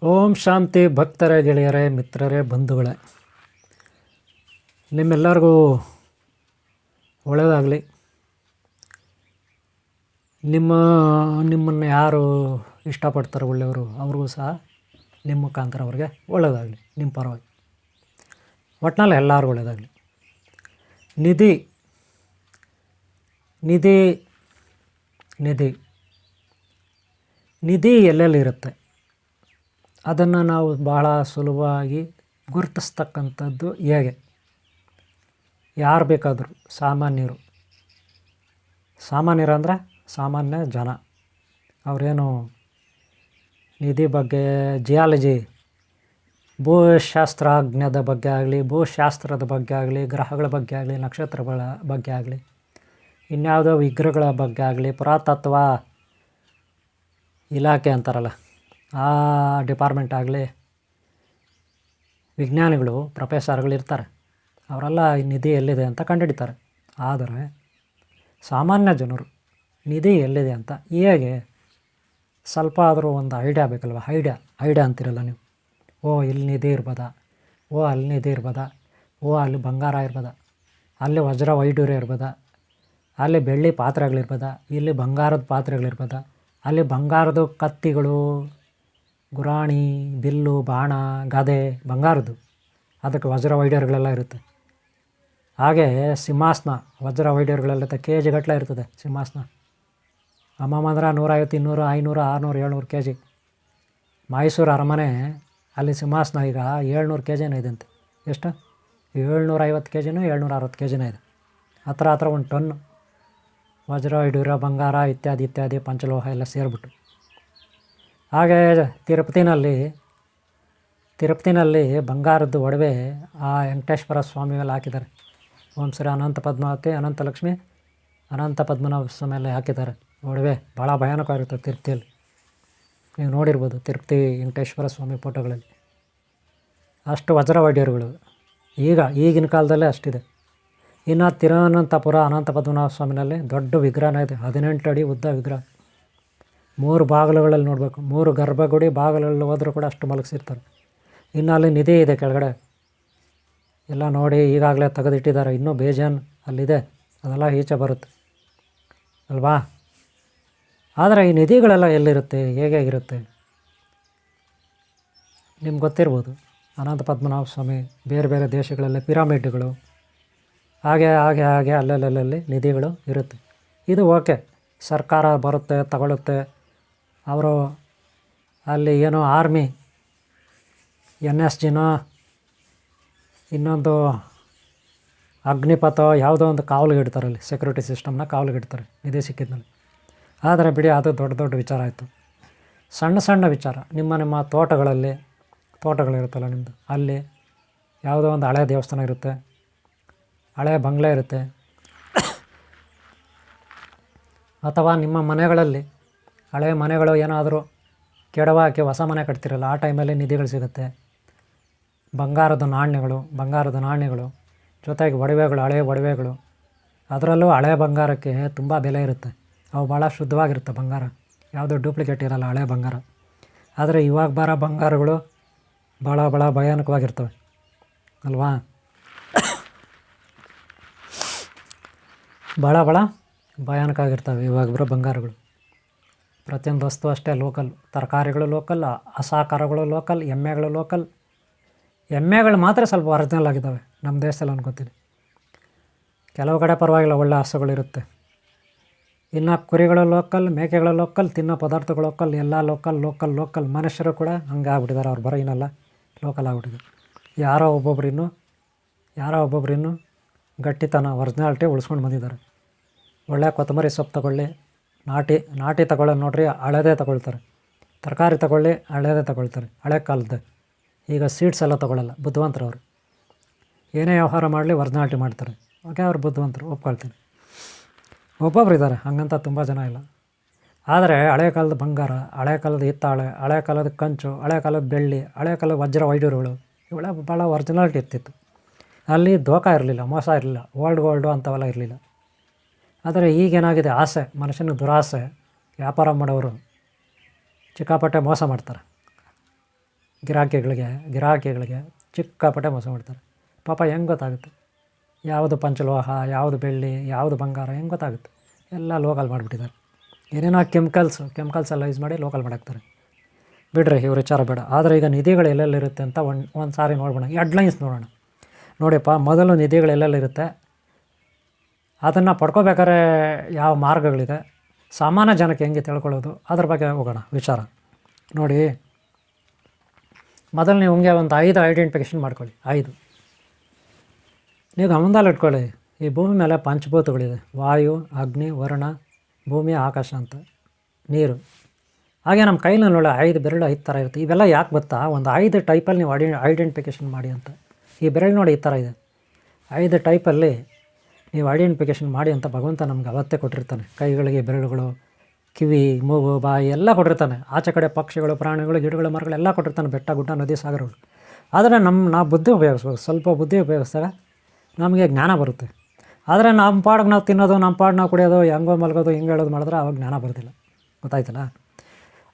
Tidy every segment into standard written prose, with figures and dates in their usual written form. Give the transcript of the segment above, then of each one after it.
ಓಂ ಶಾಂತಿ ಭಕ್ತರ ಗೆಳೆಯರೇ, ಮಿತ್ರರೇ, ಬಂಧುಗಳೇ, ನಿಮ್ಮೆಲ್ಲರಿಗೂ ಒಳ್ಳೆಯದಾಗಲಿ. ನಿಮ್ಮನ್ನು ಯಾರು ಇಷ್ಟಪಡ್ತಾರೆ ಒಳ್ಳೆಯವರು, ಅವ್ರಿಗೂ ಸಹ ನಿಮ್ಮ ಮುಖಾಂತರ ಅವ್ರಿಗೆ ಒಳ್ಳೆಯದಾಗಲಿ, ನಿಮ್ಮ ಪರವಾಗಿ. ಒಟ್ಟಿನಲ್ಲಿ ಎಲ್ಲರಿಗೂ ಒಳ್ಳೆಯದಾಗಲಿ. ನಿಧಿ ನಿಧಿ ನಿಧಿ ನಿಧಿ ಎಲ್ಲೆಲ್ಲಿರುತ್ತೆ ಅದನ್ನು ನಾವು ಭಾಳ ಸುಲಭವಾಗಿ ಗುರುತಿಸ್ತಕ್ಕಂಥದ್ದು ಹೇಗೆ? ಯಾರು ಬೇಕಾದರೂ ಸಾಮಾನ್ಯರು ಅಂದರೆ ಸಾಮಾನ್ಯ ಜನ, ಅವರೇನು ನಿಧಿ ಬಗ್ಗೆ, ಜಿಯಾಲಜಿ, ಭೂಶಾಸ್ತ್ರಜ್ಞದ ಬಗ್ಗೆ ಆಗಲಿ, ಭೂಶಾಸ್ತ್ರದ ಬಗ್ಗೆ ಆಗಲಿ, ಗ್ರಹಗಳ ಬಗ್ಗೆ ಆಗಲಿ, ನಕ್ಷತ್ರಗಳ ಬಗ್ಗೆ ಆಗಲಿ, ಇನ್ಯಾವುದೋ ವಿಗ್ರಹಗಳ ಬಗ್ಗೆ ಆಗಲಿ, ಪುರಾತತ್ವ ಇಲಾಖೆ ಅಂತಾರಲ್ಲ ಆ ಡಿಪಾರ್ಟ್ಮೆಂಟ್ ಆಗಲಿ, ವಿಜ್ಞಾನಿಗಳು, ಪ್ರೊಫೆಸರ್ಗಳು ಇರ್ತಾರೆ. ಅವರೆಲ್ಲ ಈ ನಿಧಿ ಎಲ್ಲಿದೆ ಅಂತ ಕಂಡುಹಿಡಿತಾರೆ. ಆದರೆ ಸಾಮಾನ್ಯ ಜನರು ನಿಧಿ ಎಲ್ಲಿದೆ ಅಂತ ಹೇಗೆ ಸ್ವಲ್ಪ ಆದರೂ ಒಂದು ಐಡಿಯಾ ಬೇಕಲ್ವ? ಐಡಿಯಾ ಅಂತಿರಲ್ಲ ನೀವು. ಇಲ್ಲಿ ನಿಧಿ ಇರ್ಬೋದಾ, ಅಲ್ಲಿ ನಿಧಿ ಇರ್ಬೋದಾ, ಅಲ್ಲಿ ಬಂಗಾರ ಇರ್ಬೋದಾ, ಅಲ್ಲಿ ವಜ್ರ ವೈಡೂರ್ಯ ಇರ್ಬೋದಾ, ಅಲ್ಲಿ ಬೆಳ್ಳಿ ಪಾತ್ರೆಗಳಿರ್ಬೋದಾ, ಇಲ್ಲಿ ಬಂಗಾರದ ಪಾತ್ರೆಗಳಿರ್ಬೋದಾ, ಅಲ್ಲಿ ಬಂಗಾರದ ಕತ್ತಿಗಳು, ಗುರಾಣಿ, ಬಿಲ್ಲು, ಬಾಣ, ಗದೆ ಬಂಗಾರದ್ದು, ಅದಕ್ಕೆ ವಜ್ರ ವೈಡೂರ್ಯಗಳೆಲ್ಲ ಇರುತ್ತೆ. ಹಾಗೆ ಸಿಂಹಾಸನ, ವಜ್ರ ವೈಡೂರ್ಯಗಳೆಲ್ಲ ಕೆ ಜಿ ಗಟ್ಟಲೆ ಇರ್ತದೆ ಸಿಂಹಾಸನ. ಅಮ್ಮಂದ್ರೆ 150, 200, 500, 600, 700 kg. ಮೈಸೂರು ಅರಮನೆ ಅಲ್ಲಿ ಸಿಂಹಾಸನ ಈಗ 700 kgನೇ ಇದೆ ಅಂತೆ. ಎಷ್ಟು? 750 kgನೋ 760 kgನೇ ಇದೆ. ಹತ್ರ 1 ಟನ್ನು ವಜ್ರ ವೈಡೂರ್ಯ, ಬಂಗಾರ ಇತ್ಯಾದಿ ಪಂಚಲೋಹ ಎಲ್ಲ ಸೇರಿಬಿಟ್ಟು. ಹಾಗೆ ತಿರುಪತಿನಲ್ಲಿ ಬಂಗಾರದ್ದು ಒಡವೆ ಆ ವೆಂಕಟೇಶ್ವರ ಸ್ವಾಮಿ ಮೇಲೆ ಹಾಕಿದ್ದಾರೆ. ಓಂ ಶ್ರೀ ಅನಂತ ಪದ್ಮಾವತಿ, ಅನಂತ ಲಕ್ಷ್ಮಿ, ಅನಂತ ಪದ್ಮನಾಭ ಸ್ವಾಮಿ ಮೇಲೆ ಹಾಕಿದ್ದಾರೆ ಒಡವೆ. ಭಾಳ ಭಯಾನಕವಾಗಿರ್ತದೆ ತಿರುಪತಿಯಲ್ಲಿ. ನೀವು ನೋಡಿರ್ಬೋದು ತಿರುಪತಿ ವೆಂಕಟೇಶ್ವರ ಸ್ವಾಮಿ ಫೋಟೋಗಳಲ್ಲಿ. ಅಷ್ಟು ವಜ್ರ ವೈಡೂರ್ಯಗಳು ಈಗಿನ ಕಾಲದಲ್ಲೇ ಅಷ್ಟಿದೆ. ಇನ್ನು ತಿರುವನಂತಪುರ ಅನಂತ ಪದ್ಮನಾಭ ಸ್ವಾಮಿನಲ್ಲಿ ದೊಡ್ಡ ವಿಗ್ರಹನೇ ಇದೆ, 18 ಅಡಿ ಉದ್ದ ವಿಗ್ರಹ. 3 ಬಾಗಿಲುಗಳಲ್ಲಿ ನೋಡಬೇಕು, 3 ಗರ್ಭಗುಡಿ ಬಾಗಿಲಲ್ಲಿ ಹೋದರೂ ಕೂಡ ಅಷ್ಟು ಮಲಗಿಸಿರ್ತಾರೆ. ಇನ್ನು ಅಲ್ಲಿ ನಿಧಿ ಇದೆ ಕೆಳಗಡೆ ಎಲ್ಲ ನೋಡಿ, ಈಗಾಗಲೇ ತೆಗೆದಿಟ್ಟಿದ್ದಾರೆ. ಇನ್ನೂ ಬೇಜಾನ್ ಅಲ್ಲಿದೆ, ಅದೆಲ್ಲ ಈಚೆ ಬರುತ್ತೆ ಅಲ್ವಾ? ಆದರೆ ಈ ನಿಧಿಗಳೆಲ್ಲ ಎಲ್ಲಿರುತ್ತೆ, ಹೇಗೆ ಇರುತ್ತೆ ನಿಮ್ಗೆ ಗೊತ್ತಿರ್ಬೋದು. ಅನಂತ ಪದ್ಮನಾಭ ಸ್ವಾಮಿ, ಬೇರೆ ಬೇರೆ ದೇಶಗಳಲ್ಲಿ ಪಿರಾಮಿಡ್ಗಳು, ಹಾಗೆ ಅಲ್ಲಲ್ಲಿ ನಿಧಿಗಳು ಇರುತ್ತೆ. ಇದು ಓಕೆ, ಸರ್ಕಾರ ಬರುತ್ತೆ ತಗೊಳುತ್ತೆ. ಅವರು ಅಲ್ಲಿ ಏನೋ ಆರ್ಮಿ NSGನೋ ಇನ್ನೊಂದು ಅಗ್ನಿಪಥ ಯಾವುದೋ ಒಂದು ಕಾವಲಿಗೆ ಇಡ್ತಾರೆ, ಅಲ್ಲಿ ಸೆಕ್ಯೂರಿಟಿ ಸಿಸ್ಟಮ್ನ ಕಾವಲಿಗೆ ಇಡ್ತಾರೆ ನಿಧಿ ಸಿಕ್ಕಿದ್ಮೇಲೆ. ಆದರೆ ಬಿಡಿ, ಅದು ದೊಡ್ಡ ವಿಚಾರ ಆಯಿತು. ಸಣ್ಣ ವಿಚಾರ, ನಿಮ್ಮ ತೋಟಗಳಿರುತ್ತಲ್ಲ ನಿಮ್ಮದು, ಅಲ್ಲಿ ಯಾವುದೋ ಒಂದು ಹಳೆಯ ದೇವಸ್ಥಾನ ಇರುತ್ತೆ, ಹಳೆಯ ಬಂಗ್ಲೆ ಇರುತ್ತೆ, ಅಥವಾ ನಿಮ್ಮ ಮನೆಗಳಲ್ಲಿ ಹಳೆಯ ಮನೆಗಳು ಏನಾದರೂ ಕೆಡವಾಕಿ ಹೊಸ ಮನೆ ಕಟ್ತಿರಲ್ಲ, ಆ ಟೈಮಲ್ಲಿ ನಿಧಿಗಳು ಸಿಗುತ್ತೆ. ಬಂಗಾರದ ನಾಣ್ಯಗಳು ಜೊತೆಗೆ ಒಡವೆಗಳು, ಹಳೆಯ ಒಡವೆಗಳು. ಅದರಲ್ಲೂ ಹಳೆಯ ಬಂಗಾರಕ್ಕೆ ತುಂಬ ಬೆಲೆ ಇರುತ್ತೆ. ಅವು ಭಾಳ ಶುದ್ಧವಾಗಿರುತ್ತೆ ಬಂಗಾರ, ಯಾವುದೋ ಡೂಪ್ಲಿಕೇಟ್ ಇರಲ್ಲ ಹಳೆಯ ಬಂಗಾರ. ಆದರೆ ಇವಾಗ ಬರೋ ಬಂಗಾರಗಳು ಭಾಳ ಭಯಾನಕವಾಗಿರ್ತವೆ ಅಲ್ವಾ? ಭಾಳ ಭಯಾನಕ ಆಗಿರ್ತವೆ ಇವಾಗ ಬರೋ ಬಂಗಾರಗಳು. ಪ್ರತಿಯೊಂದು ವಸ್ತು ಅಷ್ಟೇ ಲೋಕಲ್. ತರಕಾರಿಗಳು ಲೋಕಲ್, ಹಸಾಕಾರಗಳು ಲೋಕಲ್, ಎಮ್ಮೆಗಳು ಲೋಕಲ್. ಎಮ್ಮೆಗಳು ಮಾತ್ರ ಸ್ವಲ್ಪ ಒರಿಜಿನಲ್ ಆಗಿದ್ದಾವೆ ನಮ್ಮ ದೇಶದಲ್ಲಿ ಅನ್ಕೋತೀನಿ. ಕೆಲವು ಕಡೆ ಪರವಾಗಿಲ್ಲ, ಒಳ್ಳೆ ಹಸುಗಳಿರುತ್ತೆ. ಇನ್ನು ಕುರಿಗಳು ಲೋಕಲ್, ಮೇಕೆಗಳು ಲೋಕಲ್, ತಿನ್ನೋ ಪದಾರ್ಥಗಳು ಲೋಕಲ್, ಎಲ್ಲ ಲೋಕಲ್. ಮನುಷ್ಯರು ಕೂಡ ಹಂಗೆ ಆಗ್ಬಿಟ್ಟಿದ್ದಾರೆ, ಅವ್ರು ಬರೋನಲ್ಲ ಲೋಕಲ್ ಆಗ್ಬಿಟ್ಟಿದ್ದಾರೆ. ಯಾರೋ ಒಬ್ಬೊಬ್ರು ಇನ್ನೂ ಗಟ್ಟಿತನ, ಒರಿಜಿನಾಲಿಟಿ ಉಳಿಸ್ಕೊಂಡು ಬಂದಿದ್ದಾರೆ. ಒಳ್ಳೆ ಕೊತ್ತಂಬರಿ ಸೊಪ್ಪು ತಗೊಳ್ಳಿ, ನಾಟಿ ತಗೊಳ್ಳೋದು ನೋಡ್ರಿ, ಹಳೇದೇ ತಗೊಳ್ತಾರೆ. ತರಕಾರಿ ತಗೊಳ್ಳಿ, ಹಳೇದೇ ತಗೊಳ್ತಾರೆ, ಹಳೆ ಕಾಲದ್ದೇ. ಈಗ ಸೀಡ್ಸ್ ಎಲ್ಲ ತೊಗೊಳ್ಳಲ್ಲ, ಬುದ್ಧಿವಂತರು ಅವರು. ಏನೇ ವ್ಯವಹಾರ ಮಾಡಲಿ ಒರಿಜಿನಾಲಿಟಿ ಮಾಡ್ತಾರೆ. ಓಕೆ, ಅವ್ರು ಬುದ್ಧಿವಂತರು, ಒಪ್ಕೊಳ್ತೀನಿ. ಒಬ್ಬೊಬ್ರು ಇದ್ದಾರೆ, ಹಂಗಂತ ತುಂಬ ಜನ ಇಲ್ಲ. ಆದರೆ ಹಳೆ ಕಾಲದ ಬಂಗಾರ, ಹಳೆ ಕಾಲದ ಹಿತ್ತಾಳೆ, ಹಳೆ ಕಾಲದ ಕಂಚು, ಹಳೆ ಕಾಲದ ಬೆಳ್ಳಿ, ಹಳೆ ಕಾಲದ ವಜ್ರ ವೈಡೂರ್ಯಗಳು, ಇವೆಲ್ಲ ಭಾಳ ಒರಿಜಿನಾಲಿಟಿ ಇರ್ತಿತ್ತು. ಅಲ್ಲಿ ದೋಖ ಇರಲಿಲ್ಲ, ಮೋಸ ಇರಲಿಲ್ಲ, ಗೋಲ್ಡು ಅಂಥವೆಲ್ಲ ಇರಲಿಲ್ಲ. ಆದರೆ ಈಗೇನಾಗಿದೆ, ಆಸೆ, ಮನುಷ್ಯನ ದುರಾಸೆ, ವ್ಯಾಪಾರ ಮಾಡೋರು ಸಿಕ್ಕಾಪಟ್ಟೆ ಮೋಸ ಮಾಡ್ತಾರೆ. ಗಿರಾಕಿಗಳಿಗೆ ಚಿಕ್ಕಾಪಟ್ಟೆ ಮೋಸ ಮಾಡ್ತಾರೆ. ಪಾಪ ಹೆಂಗೆ ಗೊತ್ತಾಗುತ್ತೆ ಯಾವುದು ಪಂಚಲೋಹ, ಯಾವುದು ಬೆಳ್ಳಿ, ಯಾವುದು ಬಂಗಾರ ಹೆಂಗೆ ಗೊತ್ತಾಗುತ್ತೆ? ಎಲ್ಲ ಲೋಕಲ್ ಮಾಡಿಬಿಟ್ಟಿದ್ದಾರೆ. ಏನೇನೋ ಕೆಮಿಕಲ್ಸ್ ಎಲ್ಲ ಯೂಸ್ ಮಾಡಿ ಲೋಕಲ್ ಮಾಡಾಕ್ತಾರೆ. ಬಿಡ್ರಿ ಇವ್ರ ವಿಚಾರ ಬೇಡ. ಆದರೆ ಈಗ ನಿಧಿಗಳು ಎಲ್ಲೆಲ್ಲಿರುತ್ತೆ ಅಂತ ಒಂದು ಸಾರಿ ನೋಡ್ಬೋಣ. ಹೆಡ್ಲೈನ್ಸ್ ನೋಡೋಣ. ನೋಡಿಯಪ್ಪ, ಮೊದಲು ನಿಧಿಗಳು ಎಲ್ಲೆಲ್ಲಿರುತ್ತೆ, ಅದನ್ನು ಪಡ್ಕೋಬೇಕಾದ್ರೆ ಯಾವ ಮಾರ್ಗಗಳಿದೆ, ಸಾಮಾನ್ಯ ಜನಕ್ಕೆ ಹೆಂಗೆ ತಿಳ್ಕೊಳ್ಳೋದು, ಅದ್ರ ಬಗ್ಗೆ ಹೋಗೋಣ ವಿಚಾರ. ನೋಡಿ, ಮೊದಲು ನೀವು ಹಂಗೆ ಒಂದು 5 ಐಡೆಂಟಿಫಿಕೇಷನ್ ಮಾಡ್ಕೊಳ್ಳಿ. 5 ನೀವು ಗಮನದಲ್ಲಿ ಇಟ್ಕೊಳ್ಳಿ. ಈ ಭೂಮಿ ಮೇಲೆ ಪಂಚಭೂತಗಳಿದೆ: ವಾಯು, ಅಗ್ನಿ, ವರುಣ, ಭೂಮಿ, ಆಕಾಶ ಅಂತ, ನೀರು. ಹಾಗೆ ನಮ್ಮ ಕೈಲಿ ನೋಡಿ 5 ಬೆರಳು 5 ಥರ ಇರುತ್ತೆ. ಇವೆಲ್ಲ ಯಾಕೆ ಗೊತ್ತಾ? ಒಂದು 5 ಟೈಪಲ್ಲಿ ನೀವು ಐಡೆಂಟಿಫಿಕೇಷನ್ ಮಾಡಿ ಅಂತ. ಈ ಬೆರಳು ನೋಡಿ ಈ ಥರ ಇದೆ. 5 ಟೈಪಲ್ಲಿ ನೀವು ಐಡೆಂಟಿಫಿಕೇಷನ್ ಮಾಡಿ ಅಂತ ಭಗವಂತ ನಮ್ಗೆ ಅವತ್ತೇ ಕೊಟ್ಟಿರ್ತಾನೆ. ಕೈಗಳಿಗೆ ಬೆರಳುಗಳು, ಕಿವಿ, ಮೂಗು, ಬಾಯಿ ಎಲ್ಲ ಕೊಟ್ಟಿರ್ತಾನೆ. ಆಚೆ ಕಡೆ ಪಕ್ಷಿಗಳು, ಪ್ರಾಣಿಗಳು, ಗಿಡಗಳು, ಮರಗಳು ಎಲ್ಲ ಕೊಟ್ಟಿರ್ತಾನೆ, ಬೆಟ್ಟ, ಗುಡ್ಡ, ನದಿ, ಸಾಗರಗಳು. ಆದರೆ ನಾವು ಬುದ್ಧಿ ಉಪಯೋಗಿಸ್ಬೇಕು. ಸ್ವಲ್ಪ ಬುದ್ಧಿ ಉಪಯೋಗಿಸಿದಾಗ ನಮಗೆ ಜ್ಞಾನ ಬರುತ್ತೆ. ಆದರೆ ನಮ್ಮ ಪಾಡಿಗೆ ನಾವು ತಿನ್ನೋದು, ನಮ್ಮ ಪಾಡಿಗೆ ನಾವು ಕುಡಿಯೋದು, ಹೆಂಗೋ ಮಲಗೋದು, ಹಿಂಗೆ ಹೇಳೋದು ಮಾಡಿದ್ರೆ ಅವಾಗ ಜ್ಞಾನ ಬರೋದಿಲ್ಲ. ಗೊತ್ತಾಯ್ತಲ್ಲ?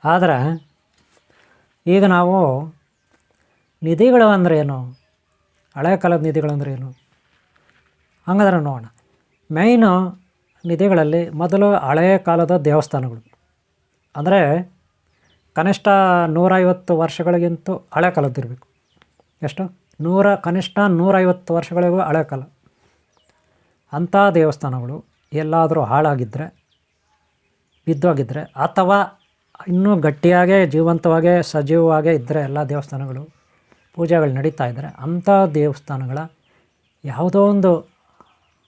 ಆದರೆ ಈಗ ನಾವು ನಿಧಿಗಳು ಅಂದರೆ ಏನು, ಹಳೆ ಕಾಲದ ನಿಧಿಗಳು ಅಂದರೆ ಏನು ಹಂಗಾದ್ರೆ ನೋಡೋಣ. ಮೇಯ್ನು ನಿಧಿಗಳಲ್ಲಿ ಮೊದಲು ಹಳೆಯ ಕಾಲದ ದೇವಸ್ಥಾನಗಳು, ಅಂದರೆ ಕನಿಷ್ಠ 150 ವರ್ಷಗಳಿಗಿಂತೂ ಹಳೆ ಕಾಲದ್ದಿರಬೇಕು. ಎಷ್ಟು? ಕನಿಷ್ಠ 150 ವರ್ಷಗಳಿಗೂ ಹಳೆ ಕಾಲ. ಅಂಥ ದೇವಸ್ಥಾನಗಳು ಎಲ್ಲಾದರೂ ಹಾಳಾಗಿದ್ದರೆ, ಬಿದ್ದೋಗಿದ್ದರೆ, ಅಥವಾ ಇನ್ನೂ ಗಟ್ಟಿಯಾಗೇ ಜೀವಂತವಾಗೇ ಸಜೀವವಾಗೇ ಇದ್ದರೆ, ಎಲ್ಲ ದೇವಸ್ಥಾನಗಳು ಪೂಜೆಗಳು ನಡೀತಾ ಇದ್ದರೆ, ಅಂಥ ದೇವಸ್ಥಾನಗಳ ಯಾವುದೋ ಒಂದು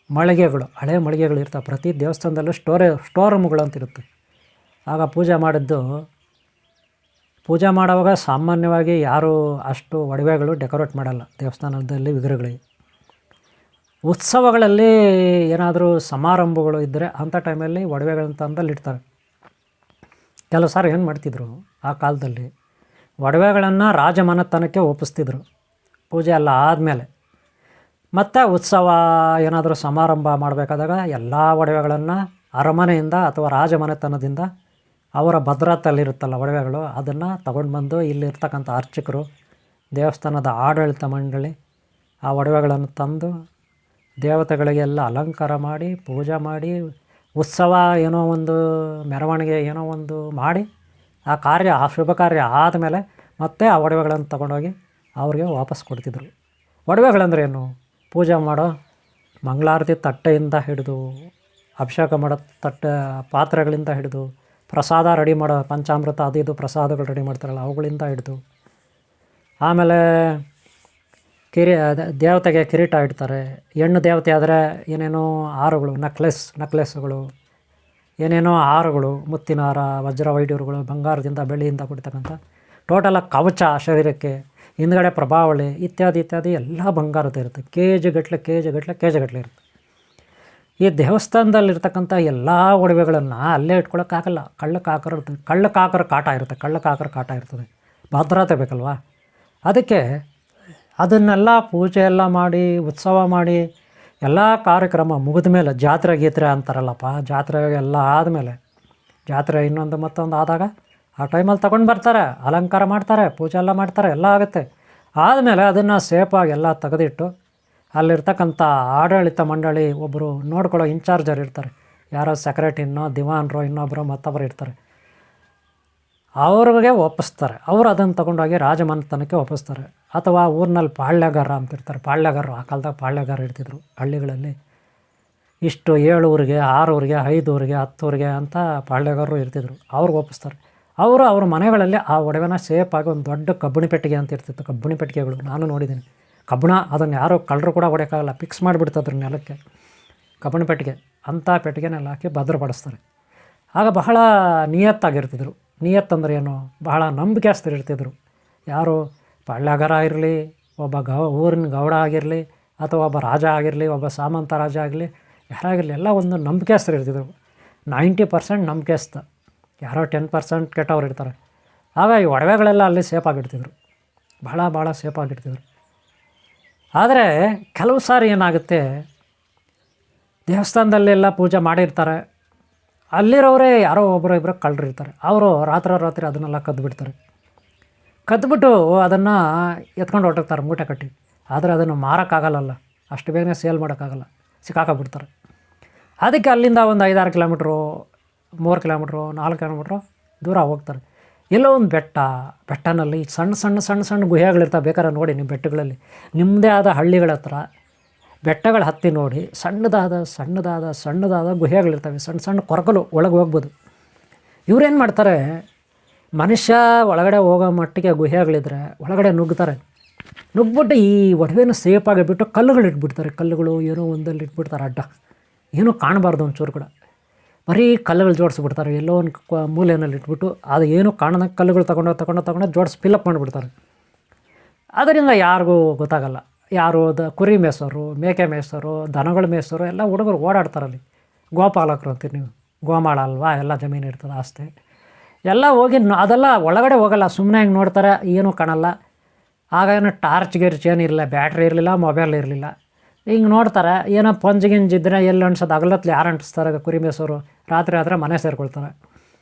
ಮಳಿಗೆಗಳು, ಹಳೆ ಮಳಿಗೆಗಳು ಇರ್ತವೆ. ಪ್ರತಿ ದೇವಸ್ಥಾನದಲ್ಲೂ ಸ್ಟೋರ್ ರೂಮ್ಗಳು ಅಂತಿರುತ್ತೆ. ಆಗ ಪೂಜೆ ಮಾಡುವಾಗ ಸಾಮಾನ್ಯವಾಗಿ ಯಾರೂ ಅಷ್ಟು ಒಡವೆಗಳು ಡೆಕೋರೇಟ್ ಮಾಡಲ್ಲ ದೇವಸ್ಥಾನದಲ್ಲಿ ವಿಗ್ರಹಗಳಿಗೆ. ಉತ್ಸವಗಳಲ್ಲಿ ಏನಾದರೂ ಸಮಾರಂಭಗಳು ಇದ್ದರೆ ಅಂಥ ಟೈಮಲ್ಲಿ ಒಡವೆಗಳಂತ ಅಂದಲ್ಲಿ ಇಡ್ತಾರೆ. ಕೆಲವು ಸಾರಿ ಏನು ಮಾಡ್ತಿದ್ರು ಆ ಕಾಲದಲ್ಲಿ, ಒಡವೆಗಳನ್ನು ರಾಜಮನೆತನಕ್ಕೆ ಒಪ್ಪಿಸ್ತಿದ್ರು ಪೂಜೆ ಎಲ್ಲ ಆದಮೇಲೆ. ಮತ್ತು ಉತ್ಸವ ಏನಾದರೂ ಸಮಾರಂಭ ಮಾಡಬೇಕಾದಾಗ ಎಲ್ಲ ಒಡವೆಗಳನ್ನು ಅರಮನೆಯಿಂದ ಅಥವಾ ರಾಜಮನೆತನದಿಂದ ಅವರ ಭದ್ರತೆಯಲ್ಲಿರುತ್ತಲ್ಲ ಒಡವೆಗಳು, ಅದನ್ನು ತಗೊಂಡು ಬಂದು ಇಲ್ಲಿರ್ತಕ್ಕಂಥ ಅರ್ಚಕರು, ದೇವಸ್ಥಾನದ ಆಡಳಿತ ಮಂಡಳಿ ಆ ಒಡವೆಗಳನ್ನು ತಂದು ದೇವತೆಗಳಿಗೆಲ್ಲ ಅಲಂಕಾರ ಮಾಡಿ, ಪೂಜೆ ಮಾಡಿ, ಉತ್ಸವ ಏನೋ ಒಂದು ಮೆರವಣಿಗೆ ಏನೋ ಒಂದು ಮಾಡಿ, ಆ ಶುಭ ಕಾರ್ಯ ಆದಮೇಲೆ ಮತ್ತೆ ಆ ಒಡವೆಗಳನ್ನು ತಗೊಂಡೋಗಿ ಅವ್ರಿಗೆ ವಾಪಸ್ ಕೊಡ್ತಿದ್ರು. ಒಡವೆಗಳಂದ್ರೆ ಏನು? ಪೂಜೆ ಮಾಡೋ ಮಂಗಳಾರತಿ ತಟ್ಟೆಯಿಂದ ಹಿಡಿದು, ಅಭಿಷೇಕ ಮಾಡೋ ಪಾತ್ರೆಗಳಿಂದ ಹಿಡಿದು, ಪ್ರಸಾದ ರೆಡಿ ಮಾಡೋ ಪಂಚಾಮೃತ ಅದು ಇದು ಪ್ರಸಾದಗಳು ರೆಡಿ ಮಾಡ್ತಾರಲ್ಲ ಅವುಗಳಿಂದ ಹಿಡಿದು, ಆಮೇಲೆ ದೇವತೆಗೆ ಕಿರೀಟ ಇಡ್ತಾರೆ. ಹೆಣ್ಣು ದೇವತೆ ಆದರೆ ಏನೇನೋ ಹಾರಗಳು, ನಕ್ಲೆಸ್ಗಳು, ಏನೇನೋ ಹಾರಗಳು, ಮುತ್ತಿನ ಹಾರ, ವಜ್ರ ವೈಡೂರುಗಳು, ಬಂಗಾರದಿಂದ ಬೆಳ್ಳಿಯಿಂದ ಕೊಡ್ತಕ್ಕಂಥ ಟೋಟಲಾಗಿ ಕವಚ ಶರೀರಕ್ಕೆ, ಹಿಂದ್ಗಡೆ ಪ್ರಭಾವಳಿ ಇತ್ಯಾದಿ ಎಲ್ಲ ಬಂಗಾರದ ಇರುತ್ತೆ. ಕೆ ಜಿ ಗಟ್ಟಲೆ ಇರುತ್ತೆ. ಈ ದೇವಸ್ಥಾನದಲ್ಲಿರ್ತಕ್ಕಂಥ ಎಲ್ಲ ಒಡವೆಗಳನ್ನು ಅಲ್ಲೇ ಇಟ್ಕೊಳ್ಳೋಕ್ಕಾಗಲ್ಲ. ಕಳ್ಳಕಾಕರ ಕಾಟ ಇರ್ತದೆ. ಭದ್ರತೆ ಬೇಕಲ್ವ? ಅದಕ್ಕೆ ಅದನ್ನೆಲ್ಲ ಪೂಜೆ ಎಲ್ಲ ಮಾಡಿ, ಉತ್ಸವ ಮಾಡಿ, ಎಲ್ಲ ಕಾರ್ಯಕ್ರಮ ಮುಗಿದ ಮೇಲೆ, ಜಾತ್ರೆ ಅಂತಾರಲ್ಲಪ್ಪ, ಜಾತ್ರೆ ಎಲ್ಲ ಆದಮೇಲೆ, ಜಾತ್ರೆ ಇನ್ನೊಂದು ಮತ್ತೊಂದು ಆದಾಗ ಆ ಟೈಮಲ್ಲಿ ತಗೊಂಡು ಬರ್ತಾರೆ, ಅಲಂಕಾರ ಮಾಡ್ತಾರೆ, ಪೂಜೆ ಎಲ್ಲ ಮಾಡ್ತಾರೆ, ಎಲ್ಲ ಆಗುತ್ತೆ. ಆದಮೇಲೆ ಅದನ್ನು ಸೇಫಾಗಿ ಎಲ್ಲ ತೆಗೆದಿಟ್ಟು ಅಲ್ಲಿರ್ತಕ್ಕಂಥ ಆಡಳಿತ ಮಂಡಳಿ ಒಬ್ಬರು ನೋಡ್ಕೊಳ್ಳೋ ಇನ್ಚಾರ್ಜರ್ ಇರ್ತಾರೆ. ಯಾರೋ ಸೆಕ್ರೆಟರಿನೋ, ದಿವಾನರೋ, ಇನ್ನೊಬ್ಬರು ಮತ್ತೊಬ್ಬರು ಇರ್ತಾರೆ. ಅವ್ರಿಗೆ ಒಪ್ಪಿಸ್ತಾರೆ. ಅವರು ಅದನ್ನು ತೊಗೊಂಡೋಗಿ ರಾಜಮನೆತನಕ್ಕೆ ಒಪ್ಪಿಸ್ತಾರೆ. ಅಥವಾ ಊರಿನಲ್ಲಿ ಪಾಳ್ಯಗಾರ ಅಂತಿರ್ತಾರೆ. ಪಾಳ್ಯಗಾರರು ಆ ಕಾಲದಾಗ ಪಾಳ್ಯಗಾರ ಇರ್ತಿದ್ರು ಹಳ್ಳಿಗಳಲ್ಲಿ. ಇಷ್ಟು 7 ಊರಿಗೆ, 6 ಊರಿಗೆ, 5 ಊರಿಗೆ, 10 ಊರಿಗೆ ಅಂತ ಪಾಳ್ಯಗಾರರು ಇರ್ತಿದ್ರು. ಅವ್ರಿಗೆ ಒಪ್ಪಿಸ್ತಾರೆ. ಅವ್ರ ಮನೆಗಳಲ್ಲಿ ಆ ಒಡವೆನ ಸೇಫಾಗಿ ಒಂದು ದೊಡ್ಡ ಕಬ್ಬಿಣ ಪೆಟ್ಟಿಗೆ ಅಂತ ಇರ್ತಿತ್ತು. ಕಬ್ಬಿಣ ಪೆಟ್ಟಿಗೆಗಳು ನಾನು ನೋಡಿದ್ದೀನಿ. ಕಬ್ಬಿಣ ಅದನ್ನು ಯಾರೋ ಕಳ್ಳರು ಕೂಡ ಹೊಡೆಯೋಕ್ಕಾಗಲ್ಲ, ಫಿಕ್ಸ್ ಮಾಡಿಬಿಡ್ತದ್ರ ನೆಲಕ್ಕೆ. ಕಬ್ಬಿಣ ಪೆಟ್ಟಿಗೆ ಅಂಥ ಪೆಟ್ಟಿಗೆನೆಲ್ಲ ಹಾಕಿ ಭದ್ರಪಡಿಸ್ತಾರೆ. ಆಗ ಬಹಳ ನಿಯತ್ತಾಗಿರ್ತಿದ್ರು. ನಿಯತ್ತಂದ್ರೆ ಏನು? ಬಹಳ ನಂಬಿಕೆಸ್ತರಿರ್ತಿದ್ರು. ಯಾರು ಪಾಳ್ಯಗಾರ ಇರಲಿ, ಒಬ್ಬ ಊರಿನ ಗೌಡ ಆಗಿರಲಿ, ಅಥವಾ ಒಬ್ಬ ರಾಜ ಆಗಿರಲಿ, ಒಬ್ಬ ಸಾಮಂತ ರಾಜ ಆಗಲಿ, ಯಾರಾಗಿರಲಿ, ಎಲ್ಲ ಒಂದು ನಂಬಿಕೆಸ್ತರಿರ್ತಿದ್ರು. 90% ನಂಬಿಕೆಸ್ತ, ಯಾರೋ 10% ಕೆಟ್ಟವ್ರು ಇರ್ತಾರೆ. ಆಗ ಈ ಒಡವೆಗಳೆಲ್ಲ ಅಲ್ಲಿ ಸೇಫಾಗಿಡ್ತಿದ್ರು, ಭಾಳ ಸೇಫಾಗಿಡ್ತಿದ್ರು. ಆದರೆ ಕೆಲವು ಸಾರಿ ಏನಾಗುತ್ತೆ, ದೇವಸ್ಥಾನದಲ್ಲೆಲ್ಲ ಪೂಜೆ ಮಾಡಿರ್ತಾರೆ, ಅಲ್ಲಿರೋರೇ ಯಾರೋ ಒಬ್ಬರು ಇಬ್ಬರು ಕಳ್ಳರು ಇರ್ತಾರೆ. ಅವರು ರಾತ್ರಿ ಅದನ್ನೆಲ್ಲ ಕದ್ದು ಬಿಡ್ತಾರೆ. ಕದ್ಬಿಟ್ಟು ಅದನ್ನು ಎತ್ಕೊಂಡು ಹೊರಟೋಗ್ತಾರೆ ಮೂಟೆ ಕಟ್ಟಿ. ಆದರೆ ಅದನ್ನು ಮಾರೋಕ್ಕಾಗಲ್ಲ, ಅಷ್ಟು ಬೇಗನೆ ಸೇಲ್ ಮಾಡೋಕ್ಕಾಗಲ್ಲ, ಸಿಕ್ಕಾಕೊಂಡ್ಬಿಡ್ತಾರೆ. ಅದಕ್ಕೆ ಅಲ್ಲಿಂದ ಒಂದು 5-6 ಕಿಲೋಮೀಟ್ರು, 3 ಕಿಲೋಮೀಟ್ರು, 4 ಕಿಲೋಮೀಟ್ರು ದೂರ ಹೋಗ್ತಾರೆ. ಎಲ್ಲೋ ಒಂದು ಬೆಟ್ಟನಲ್ಲಿ ಸಣ್ಣ ಗುಹೆಗಳಿರ್ತಾವೆ. ಬೇಕಾದ್ರೆ ನೋಡಿ ನಿಮ್ಮ ಬೆಟ್ಟಗಳಲ್ಲಿ, ನಿಮ್ಮದೇ ಆದ ಹಳ್ಳಿಗಳ ಹತ್ರ ಬೆಟ್ಟಗಳು ಹತ್ತಿ ನೋಡಿ, ಸಣ್ಣದಾದ ಗುಹೆಗಳಿರ್ತವೆ. ಸಣ್ಣ ಕೊರಕಲು ಒಳಗೆ ಹೋಗ್ಬೋದು. ಇವ್ರೇನು ಮಾಡ್ತಾರೆ, ಮನುಷ್ಯ ಒಳಗಡೆ ಹೋಗೋ ಮಟ್ಟಿಗೆ ಗುಹೆಗಳಿದ್ರೆ ಒಳಗಡೆ ನುಗ್ತಾರೆ. ನುಗ್ಬಿಟ್ಟು ಈ ಒಡವೆನ ಸೇಫಾಗಿ ಬಿಟ್ಟು ಕಲ್ಲುಗಳು ಏನೋ ಒಂದಲ್ಲಿ ಇಟ್ಬಿಡ್ತಾರೆ ಅಡ್ಡ, ಏನೂ ಕಾಣಬಾರ್ದು ಒಂಚೂರು ಕೂಡ. ಬರೀ ಕಲ್ಲುಗಳು ಜೋಡಿಸ್ಬಿಡ್ತಾರೆ. ಎಲ್ಲೋ ಒಂದು ಮೂಲೆಯಲ್ಲಿ ಇಟ್ಬಿಟ್ಟು ಅದು ಏನೂ ಕಾಣದಂಗೆ ಕಲ್ಲುಗಳು ತಗೊಂಡು ಜೋಡಿಸಿ ಫಿಲಪ್ ಮಾಡಿಬಿಡ್ತಾರೆ. ಅದರಿಂದ ಯಾರಿಗೂ ಗೊತ್ತಾಗಲ್ಲ. ಯಾರು ಕುರಿ ಮೇಯಿಸೋರು, ಮೇಕೆ ಮೇಯಿಸೋರು, ದನಗಳು ಮೇಯಿಸೋರು ಎಲ್ಲ ಹುಡುಗರು ಓಡಾಡ್ತಾರಲ್ಲಿ. ಗೋಪಾಲಕರು ಅಂತೀರಿ ನೀವು, ಗೋಮಾಳ ಅಲ್ವಾ, ಎಲ್ಲ ಜಮೀನು ಇರ್ತದೆ, ಆಸ್ತಿ ಎಲ್ಲ ಹೋಗಿ ಅದೆಲ್ಲ ಒಳಗಡೆ ಹೋಗಲ್ಲ. ಸುಮ್ಮನೆ ಹಿಂಗೆ ನೋಡ್ತಾರೆ, ಏನೂ ಕಾಣಲ್ಲ. ಆಗ ಏನು ಟಾರ್ಚ್ ಏನಿರಲಿಲ್ಲ, ಬ್ಯಾಟ್ರಿ ಇರಲಿಲ್ಲ, ಮೊಬೈಲ್ ಇರಲಿಲ್ಲ. ಹಿಂಗೆ ನೋಡ್ತಾರೆ, ಏನೋ ಪಂಜಿಗಿಂಜಿದ್ರೆ ಎಲ್ಲಿ ಅನ್ಸೋದು, ಹಗಲತ್ಲಿ ಯಾರು ಅಂಟಿಸ್ತಾರೆ ಕುರಿ ಮೇಯಿಸೋರು, ರಾತ್ರಿ ಆದರೆ ಮನೆ ಸೇರ್ಕೊಳ್ತಾರೆ.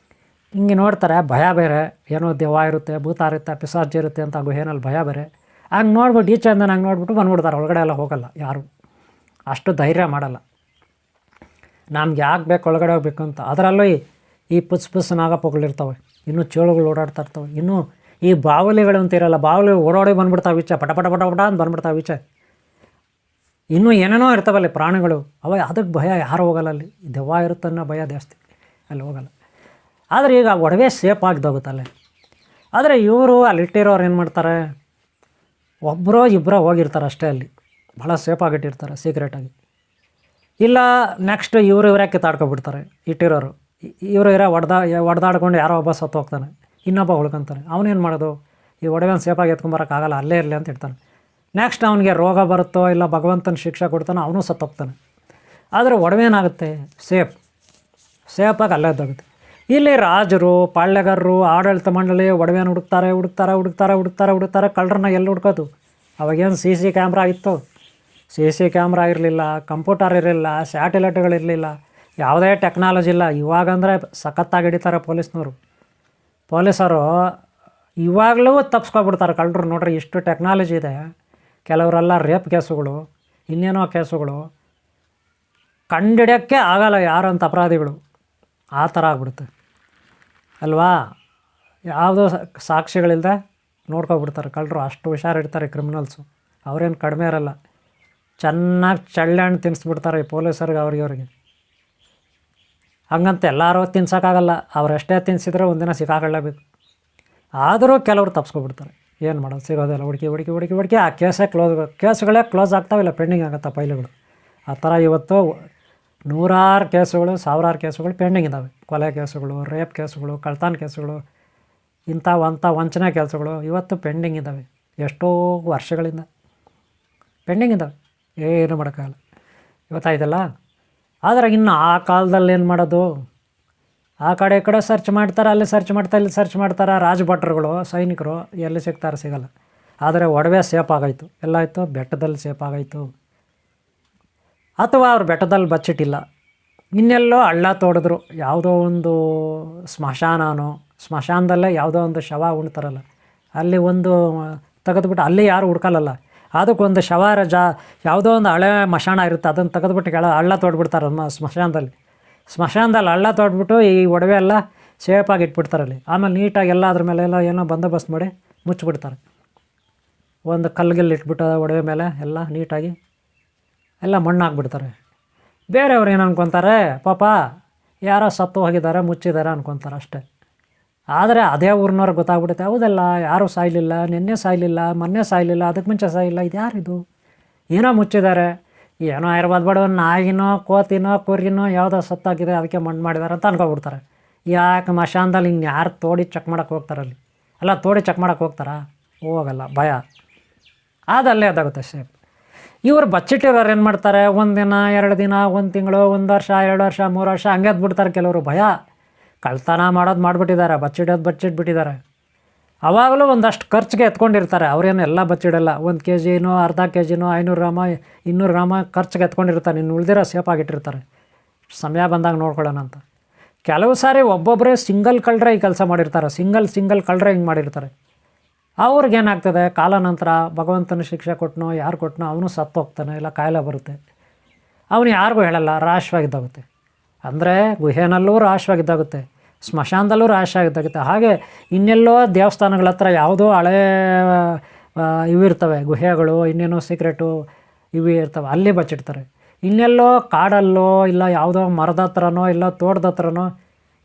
ಹಿಂಗೆ ನೋಡ್ತಾರೆ, ಭಯ ಬೇರೆ, ಏನೋ ದೆವ್ವ ಇರುತ್ತೆ, ಭೂತ ಇರುತ್ತೆ, ಪಿಶಾಚಿ ಇರುತ್ತೆ ಅಂತ ಗುಹೆನಲ್ಲಿ ಭಯ ಬೇರೆ. ಹಂಗೆ ನೋಡ್ಬಿಟ್ಟು ಈಚೆಯಿಂದ ಹಂಗೆ ನೋಡ್ಬಿಟ್ಟು ಬಂದ್ಬಿಡ್ತಾರೆ. ಒಳಗಡೆ ಎಲ್ಲ ಹೋಗಲ್ಲ ಯಾರು, ಅಷ್ಟು ಧೈರ್ಯ ಮಾಡಲ್ಲ. ನಮ್ಗೆ ಯಾಕೆ ಬೇಕು ಒಳಗಡೆ ಹೋಗ್ಬೇಕು ಅಂತ. ಅದರಲ್ಲೂ ಈ ಪುಸ್ ನಾಗಪ್ಪಗಳಿರ್ತವೆ, ಇನ್ನೂ ಚೇಳುಗಳು ಓಡಾಡ್ತಾ ಇರ್ತವೆ. ಇನ್ನೂ ಈ ಬಾವಲಿಗಳು ಅಂತ ಇರೋಲ್ಲ, ಬಾವಲಿ ಓಡಾಡಿ ಬಂದ್ಬಿಡ್ತಾವೆ ಈಚೆ, ಪಟ ಅಂತ ಬಂದ್ಬಿಡ್ತಾವೆ ಈಚೆ. ಇನ್ನೂ ಏನೇನೋ ಇರ್ತಾವಲ್ಲಿ ಪ್ರಾಣಿಗಳು, ಅದಕ್ಕೆ ಭಯ, ಯಾರು ಹೋಗಲ್ಲ ಅಲ್ಲಿ. ದೆವ್ವ ಇರುತ್ತನ್ನೋ ಭಯ ಜಾಸ್ತಿ, ಅಲ್ಲಿ ಹೋಗಲ್ಲ. ಆದರೆ ಈಗ ಒಡವೆ ಸೇಫ್ ಆಗಿದೋಗುತ್ತಲ್ಲೇ. ಆದರೆ ಇವರು ಅಲ್ಲಿಟ್ಟಿರೋರು ಏನು ಮಾಡ್ತಾರೆ, ಒಬ್ಬರೋ ಇಬ್ಬರೋ ಹೋಗಿರ್ತಾರೆ ಅಷ್ಟೇ, ಅಲ್ಲಿ ಭಾಳ ಸೇಫಾಗಿಟ್ಟಿರ್ತಾರೆ ಸೀಕ್ರೆಟಾಗಿ. ಇಲ್ಲ ನೆಕ್ಸ್ಟ್ ಇವರೇ ಕಿತ್ತಾಡ್ಕೊಬಿಡ್ತಾರೆ ಇಟ್ಟಿರೋರು. ಇವರು ಹೊಡೆದಾಡ್ಕೊಂಡು ಯಾರೋ ಒಬ್ಬ ಸತ್ತು ಹೋಗ್ತಾನೆ, ಇನ್ನೊಬ್ಬ ಉಳ್ಕೊತಾನೆ. ಅವನೇನು ಮಾಡೋದು, ಈ ಒಡವೆನ ಸೇಫಾಗಿ ಎತ್ಕೊಂಬರೋಕ್ಕಾಗಲ್ಲ, ಅಲ್ಲೇ ಇರಲಿ ಅಂತ ಇರ್ತಾನೆ. ನೆಕ್ಸ್ಟ್ ಅವನಿಗೆ ರೋಗ ಬರುತ್ತೋ ಇಲ್ಲ ಭಗವಂತನ ಶಿಕ್ಷೆ ಕೊಡ್ತಾನೋ, ಅವನು ಸತ್ತೋಗ್ತಾನೆ. ಆದರೆ ಒಡವೇನಾಗುತ್ತೆ, ಸೇಫಾಗಿ ಅಲ್ಲೇ ಇದ್ದಾಗುತ್ತೆ. ಇಲ್ಲಿ ರಾಜರು, ಪಾಳ್ಯಗಾರರು, ಆಡಳಿತ ಮಂಡಳಿ ಒಡವೆನ ಹುಡುಕ್ತಾರೆ. ಕಳ್ಳರನ್ನ ಎಲ್ಲಿ ಹುಡ್ಕೋದು? ಅವಾಗೇನು CC ಕ್ಯಾಮ್ರಾ ಇತ್ತು? CC ಕ್ಯಾಮ್ರಾ ಇರಲಿಲ್ಲ, ಕಂಪ್ಯೂಟರ್ ಇರಲಿಲ್ಲ, ಸ್ಯಾಟಲೈಟ್ಗಳಿರಲಿಲ್ಲ, ಯಾವುದೇ ಟೆಕ್ನಾಲಜಿ ಇಲ್ಲ. ಇವಾಗಂದರೆ ಸಖತ್ತಾಗಿ ಹಿಡಿತಾರೆ ಪೊಲೀಸರು. ಇವಾಗಲೂ ತಪ್ಪಿಸ್ಕೊಬಿಡ್ತಾರೆ ಕಳ್ಳರು. ನೋಡ್ರಿ, ಇಷ್ಟು ಟೆಕ್ನಾಲಜಿ ಇದೆ. ಕೆಲವರೆಲ್ಲ ರೇಪ್ ಕೇಸುಗಳು, ಇನ್ನೇನೋ ಕೇಸುಗಳು ಕಂಡಿಡಿಯೋಕ್ಕೆ ಆಗಲ್ಲ ಯಾರು ಅಂತ ಅಪರಾಧಿಗಳು. ಆ ಥರ ಆಗ್ಬಿಡುತ್ತೆ ಅಲ್ವಾ? ಯಾವುದೋ ಸಾಕ್ಷಿಗಳಿಲ್ಲದೆ ನೋಡ್ಕೊಬಿಡ್ತಾರೆ ಕಳ್ಳರು. ಅಷ್ಟು ಹುಷಾರಿಡ್ತಾರೆ ಕ್ರಿಮಿನಲ್ಸು. ಅವ್ರೇನು ಕಡಿಮೆ ಇರಲ್ಲ, ಚೆನ್ನಾಗಿ ಚಳ್ಳೆಹಣ್ಣು ತಿನ್ನಿಸ್ಬಿಡ್ತಾರೆ ಈ ಪೊಲೀಸರಿಗೆ, ಅವ್ರಿಗೆ. ಹಂಗಂತ ಎಲ್ಲರೂ ತಿನ್ಸೋಕ್ಕಾಗಲ್ಲ, ಅವರೆಷ್ಟೇ ತಿನ್ನಿಸಿದ್ರೆ ಒಂದಿನ ಸಿಕ್ಕಾಕೊಳ್ಳೇಬೇಕು. ಆದರೂ ಕೆಲವರು ತಪ್ಪಿಸ್ಕೊಬಿಡ್ತಾರೆ. ಏನು ಮಾಡೋದು, ಸಿಗೋದಿಲ್ಲ. ಹುಡುಕಿ ಆ ಕೇಸುಗಳೇ ಕ್ಲೋಸ್ ಆಗ್ತಾವಿಲ್ಲ, ಪೆಂಡಿಂಗ್ ಆಗುತ್ತೆ ಫೈಲುಗಳು. ಆ ಥರ ಇವತ್ತು ನೂರಾರು ಕೇಸುಗಳು, ಸಾವಿರಾರು ಕೇಸುಗಳು ಪೆಂಡಿಂಗ್ ಇದ್ದಾವೆ. ಕೊಲೆ ಕೇಸುಗಳು, ರೇಪ್ ಕೇಸುಗಳು, ಕಳ್ತನ ಕೇಸುಗಳು, ಇಂಥ ವಂಚನೆ ಕೆಲಸಗಳು ಇವತ್ತು ಪೆಂಡಿಂಗ್ ಇದ್ದಾವೆ. ಎಷ್ಟೋ ವರ್ಷಗಳಿಂದ ಪೆಂಡಿಂಗ್ ಇದ್ದಾವೆ, ಏನು ಮಾಡೋಕ್ಕಾಗಲ್ಲ. ಇವತ್ತಾಯ್ತಲ್ಲ. ಆದರೆ ಇನ್ನು ಆ ಕಾಲದಲ್ಲಿ ಏನು ಮಾಡೋದು, ಆ ಕಡೆ ಈ ಕಡೆ ಸರ್ಚ್ ಮಾಡ್ತಾರೆ, ಅಲ್ಲಿ ಸರ್ಚ್ ಮಾಡ್ತಾರೆ, ಇಲ್ಲಿ ಸರ್ಚ್ ಮಾಡ್ತಾರೆ. ರಾಜಭಟ್ರುಗಳು, ಸೈನಿಕರು ಎಲ್ಲಿ ಸಿಗಲ್ಲ. ಆದರೆ ಒಡವೆ ಸೇಫ್ ಆಗಾಯಿತು. ಎಲ್ಲಾಯಿತು, ಬೆಟ್ಟದಲ್ಲಿ ಸೇಫ್ ಆಗಾಯಿತು. ಅಥವಾ ಅವ್ರು ಬೆಟ್ಟದಲ್ಲಿ ಬಚ್ಚಿಟ್ಟಿಲ್ಲ, ಇನ್ನೆಲ್ಲೋ ಹಳ್ಳ ತೋಡಿದ್ರು. ಯಾವುದೋ ಒಂದು ಸ್ಮಶಾನದಲ್ಲೇ ಯಾವುದೋ ಒಂದು ಶವ ಉಣ್ತಾರಲ್ಲ, ಅಲ್ಲಿ ಒಂದು ತೆಗೆದುಬಿಟ್ಟು, ಅಲ್ಲಿ ಯಾರು ಹುಡ್ಕಲ್ಲಲ್ಲ, ಅದಕ್ಕೊಂದು ಶವ ಯಾವುದೋ ಒಂದು ಹಳೆ ಮಶಾಣ ಇರುತ್ತೆ, ಅದನ್ನು ತೆಗೆದುಬಿಟ್ಟು ಹಳ್ಳ ತೋಡ್ಬಿಡ್ತಾರೆ ಸ್ಮಶಾನದಲ್ಲಿ ಹಳ್ಳ ತೋಡ್ಬಿಟ್ಟು ಈ ಒಡವೆ ಎಲ್ಲ ಸೇಫಾಗಿ ಇಟ್ಬಿಡ್ತಾರಲ್ಲಿ. ಆಮೇಲೆ ನೀಟಾಗಿ ಎಲ್ಲ ಅದ್ರ ಮೇಲೆ ಎಲ್ಲ ಏನೋ ಬಂದೋಬಸ್ತ್ ಮಾಡಿ ಮುಚ್ಚಿಬಿಡ್ತಾರೆ. ಒಂದು ಕಲ್ಲಿಗೆಲ್ಲ ಇಟ್ಬಿಟ್ಟು ಒಡವೆ ಮೇಲೆ ಎಲ್ಲ ನೀಟಾಗಿ ಎಲ್ಲ ಮಣ್ಣು ಹಾಕ್ಬಿಡ್ತಾರೆ. ಬೇರೆಯವ್ರು ಏನು ಅನ್ಕೊತಾರೆ, ಪಾಪ ಯಾರೋ ಸತ್ತು ಹೋಗಿದ್ದಾರೆ, ಮುಚ್ಚಿದ್ದಾರೆ ಅನ್ಕೊತಾರೆ ಅಷ್ಟೇ. ಆದರೆ ಅದೇ ಊರಿನವ್ರಿಗೆ ಗೊತ್ತಾಗ್ಬಿಡುತ್ತೆ, ಹೌದಲ್ಲ, ಯಾರೂ ಸಾಯಲಿಲ್ಲ, ನಿನ್ನೆ ಸಾಯಲಿಲ್ಲ, ಮೊನ್ನೆ ಸಾಯಲಿಲ್ಲ, ಅದಕ್ಕೆ ಮುಂಚೆ ಸಾಯಿಲ್ಲ, ಇದು ಯಾರಿದು, ಏನೋ ಮುಚ್ಚಿದ್ದಾರೆ, ಏನೋ ಇರ್ಬೋದು ಬೇಡ, ನಾಯಿನೋ ಕೋತಿನೋ ಕುರಿನೋ ಯಾವುದೋ ಸತ್ತಾಗಿದೆ, ಅದಕ್ಕೆ ಮಣ್ಣು ಮಾಡಿದ್ದಾರೆ ಅಂತ ಅನ್ಕೊಬಿಡ್ತಾರೆ. ಯಾಕೆ ಮಶಾನದಲ್ಲಿ ಹಿಂಗೆ ಯಾರು ತೋಡಿ ಚೆಕ್ ಮಾಡೋಕ್ಕೆ ಹೋಗ್ತಾರಲ್ಲಿ? ಅಲ್ಲ, ತೋಡಿ ಚೆಕ್ ಮಾಡೋಕ್ಕೆ ಹೋಗ್ತಾರಾ? ಹೋಗಲ್ಲ, ಭಯ. ಅದಲ್ಲೇ ಅದಾಗುತ್ತೆ ಸೇಫ್. ಇವರು ಬಚ್ಚಿಟ್ಟಿರೋರು ಏನು ಮಾಡ್ತಾರೆ, 1 ದಿನ 2 ದಿನ, 1 ತಿಂಗಳು, 1 ವರ್ಷ, 2 ವರ್ಷ, 3 ವರ್ಷ ಹಂಗೆ ಎದ್ಬಿಡ್ತಾರೆ ಕೆಲವರು. ಭಯ, ಕಳ್ತನ ಮಾಡಿಬಿಟ್ಟಿದ್ದಾರೆ, ಬಚ್ಚಿಟ್ಬಿಟ್ಟಿದ್ದಾರೆ. ಅವಾಗಲೂ ಒಂದಷ್ಟು ಖರ್ಚಿಗೆ ಎತ್ಕೊಂಡಿರ್ತಾರೆ. ಅವ್ರೇನು ಎಲ್ಲ ಬಚ್ಚಿಡಲ್ಲ. 1 kgನೋ, ಅರ್ಧ kgನೋ, 500 ಗ್ರಾಮ, 200 ಗ್ರಾಮ ಖರ್ಚಿಗೆ ಎತ್ಕೊಂಡಿರ್ತಾರೆ. ಇನ್ನು ಉಳಿದಿರೋ ಸೇಫಾಗಿಟ್ಟಿರ್ತಾರೆ, ಸಮಯ ಬಂದಾಗ ನೋಡ್ಕೊಳ್ಳೋಣ ಅಂತ. ಕೆಲವು ಸಾರಿ ಒಬ್ಬೊಬ್ಬರೇ ಸಿಂಗಲ್ ಕಳ್ಳರೇ ಈ ಕೆಲಸ ಮಾಡಿರ್ತಾರೆ. ಸಿಂಗಲ್ ಕಳ್ಳರೇ ಹಿಂಗೆ ಮಾಡಿರ್ತಾರೆ. ಅವ್ರಿಗೇನಾಗ್ತದೆ ಕಾಲಾನಂತರ ಭಗವಂತನ ಶಿಕ್ಷೆ ಕೊಟ್ಟನೋ ಯಾರು ಕೊಟ್ಟನೋ ಅವನು ಸತ್ತು ಹೋಗ್ತಾನೆ, ಇಲ್ಲ ಕಾಯಿಲೆ ಬರುತ್ತೆ. ಅವನು ಯಾರಿಗೂ ಹೇಳಲ್ಲ, ರಹಸ್ಯವಾಗಿದ್ದಾಗುತ್ತೆ. ಅಂದರೆ ಗುಹೆನಲ್ಲೂ ರಹಸ್ಯವಾಗಿದ್ದಾಗುತ್ತೆ, ಸ್ಮಶಾನದಲ್ಲೂ ರಹಸ್ಯವಾಗಿದ್ದಾಗುತ್ತೆ. ಹಾಗೆ ಇನ್ನೆಲ್ಲೋ ದೇವಸ್ಥಾನಗಳ ಹತ್ರ ಯಾವುದೋ ಹಳೇ ಇವು ಇರ್ತವೆ ಗುಹೆಗಳು, ಇನ್ನೇನೋ ಸೀಕ್ರೆಟು ಇವು ಇರ್ತವೆ, ಅಲ್ಲಿ ಬಚ್ಚಿಡ್ತಾರೆ. ಇನ್ನೆಲ್ಲೋ ಕಾಡಲ್ಲೋ ಇಲ್ಲ ಯಾವುದೋ ಮರದ ಹತ್ರನೋ ಇಲ್ಲ ತೋಟದ ಹತ್ರನೋ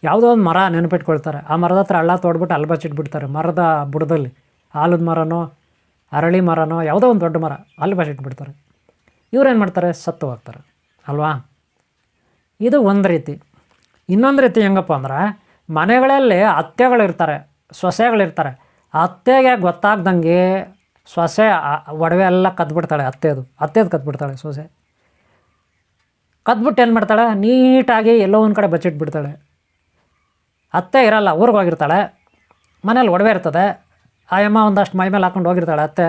ಯಾವುದೋ ಒಂದು ಮರ ನೆನಪಿಟ್ಕೊಳ್ತಾರೆ. ಆ ಮರದ ಹತ್ರ ಹಳ್ಳ ತೋಡ್ಬಿಟ್ಟು ಅಲ್ಲಿ ಬಚ್ಚಿಟ್ಬಿಡ್ತಾರೆ. ಮರದ ಬುಡದಲ್ಲಿ ಆಲದ ಮರನೋ ಅರಳಿ ಮರನೋ ಯಾವುದೋ ಒಂದು ದೊಡ್ಡ ಮರ ಅಲ್ಲಿ ಬಚ್ಚಿಟ್ಬಿಡ್ತಾರೆ. ಇವ್ರೇನು ಮಾಡ್ತಾರೆ, ಸತ್ತು ಹೋಗ್ತಾರೆ ಅಲ್ವಾ. ಇದು ಒಂದು ರೀತಿ. ಇನ್ನೊಂದು ರೀತಿ ಹೆಂಗಪ್ಪ ಅಂದ್ರೆ, ಮನೆಗಳಲ್ಲಿ ಅತ್ತೆಗಳಿರ್ತಾರೆ, ಸೊಸೆಗಳಿರ್ತಾರೆ. ಅತ್ತೆಗೆ ಗೊತ್ತಾಗ್ದಂಗೆ ಸೊಸೆ ಒಡವೆ ಎಲ್ಲ ಕದ್ಬಿಡ್ತಾಳೆ. ಅತ್ತೆದು ಕದ್ಬಿಡ್ತಾಳೆ ಸೊಸೆ. ಕದ್ಬಿಟ್ಟು ಏನು ಮಾಡ್ತಾಳೆ, ನೀಟಾಗಿ ಎಲ್ಲೋ ಒಂದು ಕಡೆ ಬಚ್ಚಿಟ್ಬಿಡ್ತಾಳೆ. ಅತ್ತೆ ಇರಲ್ಲ, ಊರಿಗೆ ಹೋಗಿರ್ತಾಳೆ, ಮನೇಲಿ ಒಡವೆ ಇರ್ತದೆ. ಆ ಅಮ್ಮ ಒಂದಷ್ಟು ಮೈ ಮೇಲೆ ಹಾಕೊಂಡು ಹೋಗಿರ್ತಾಳೆ ಅತ್ತೆ,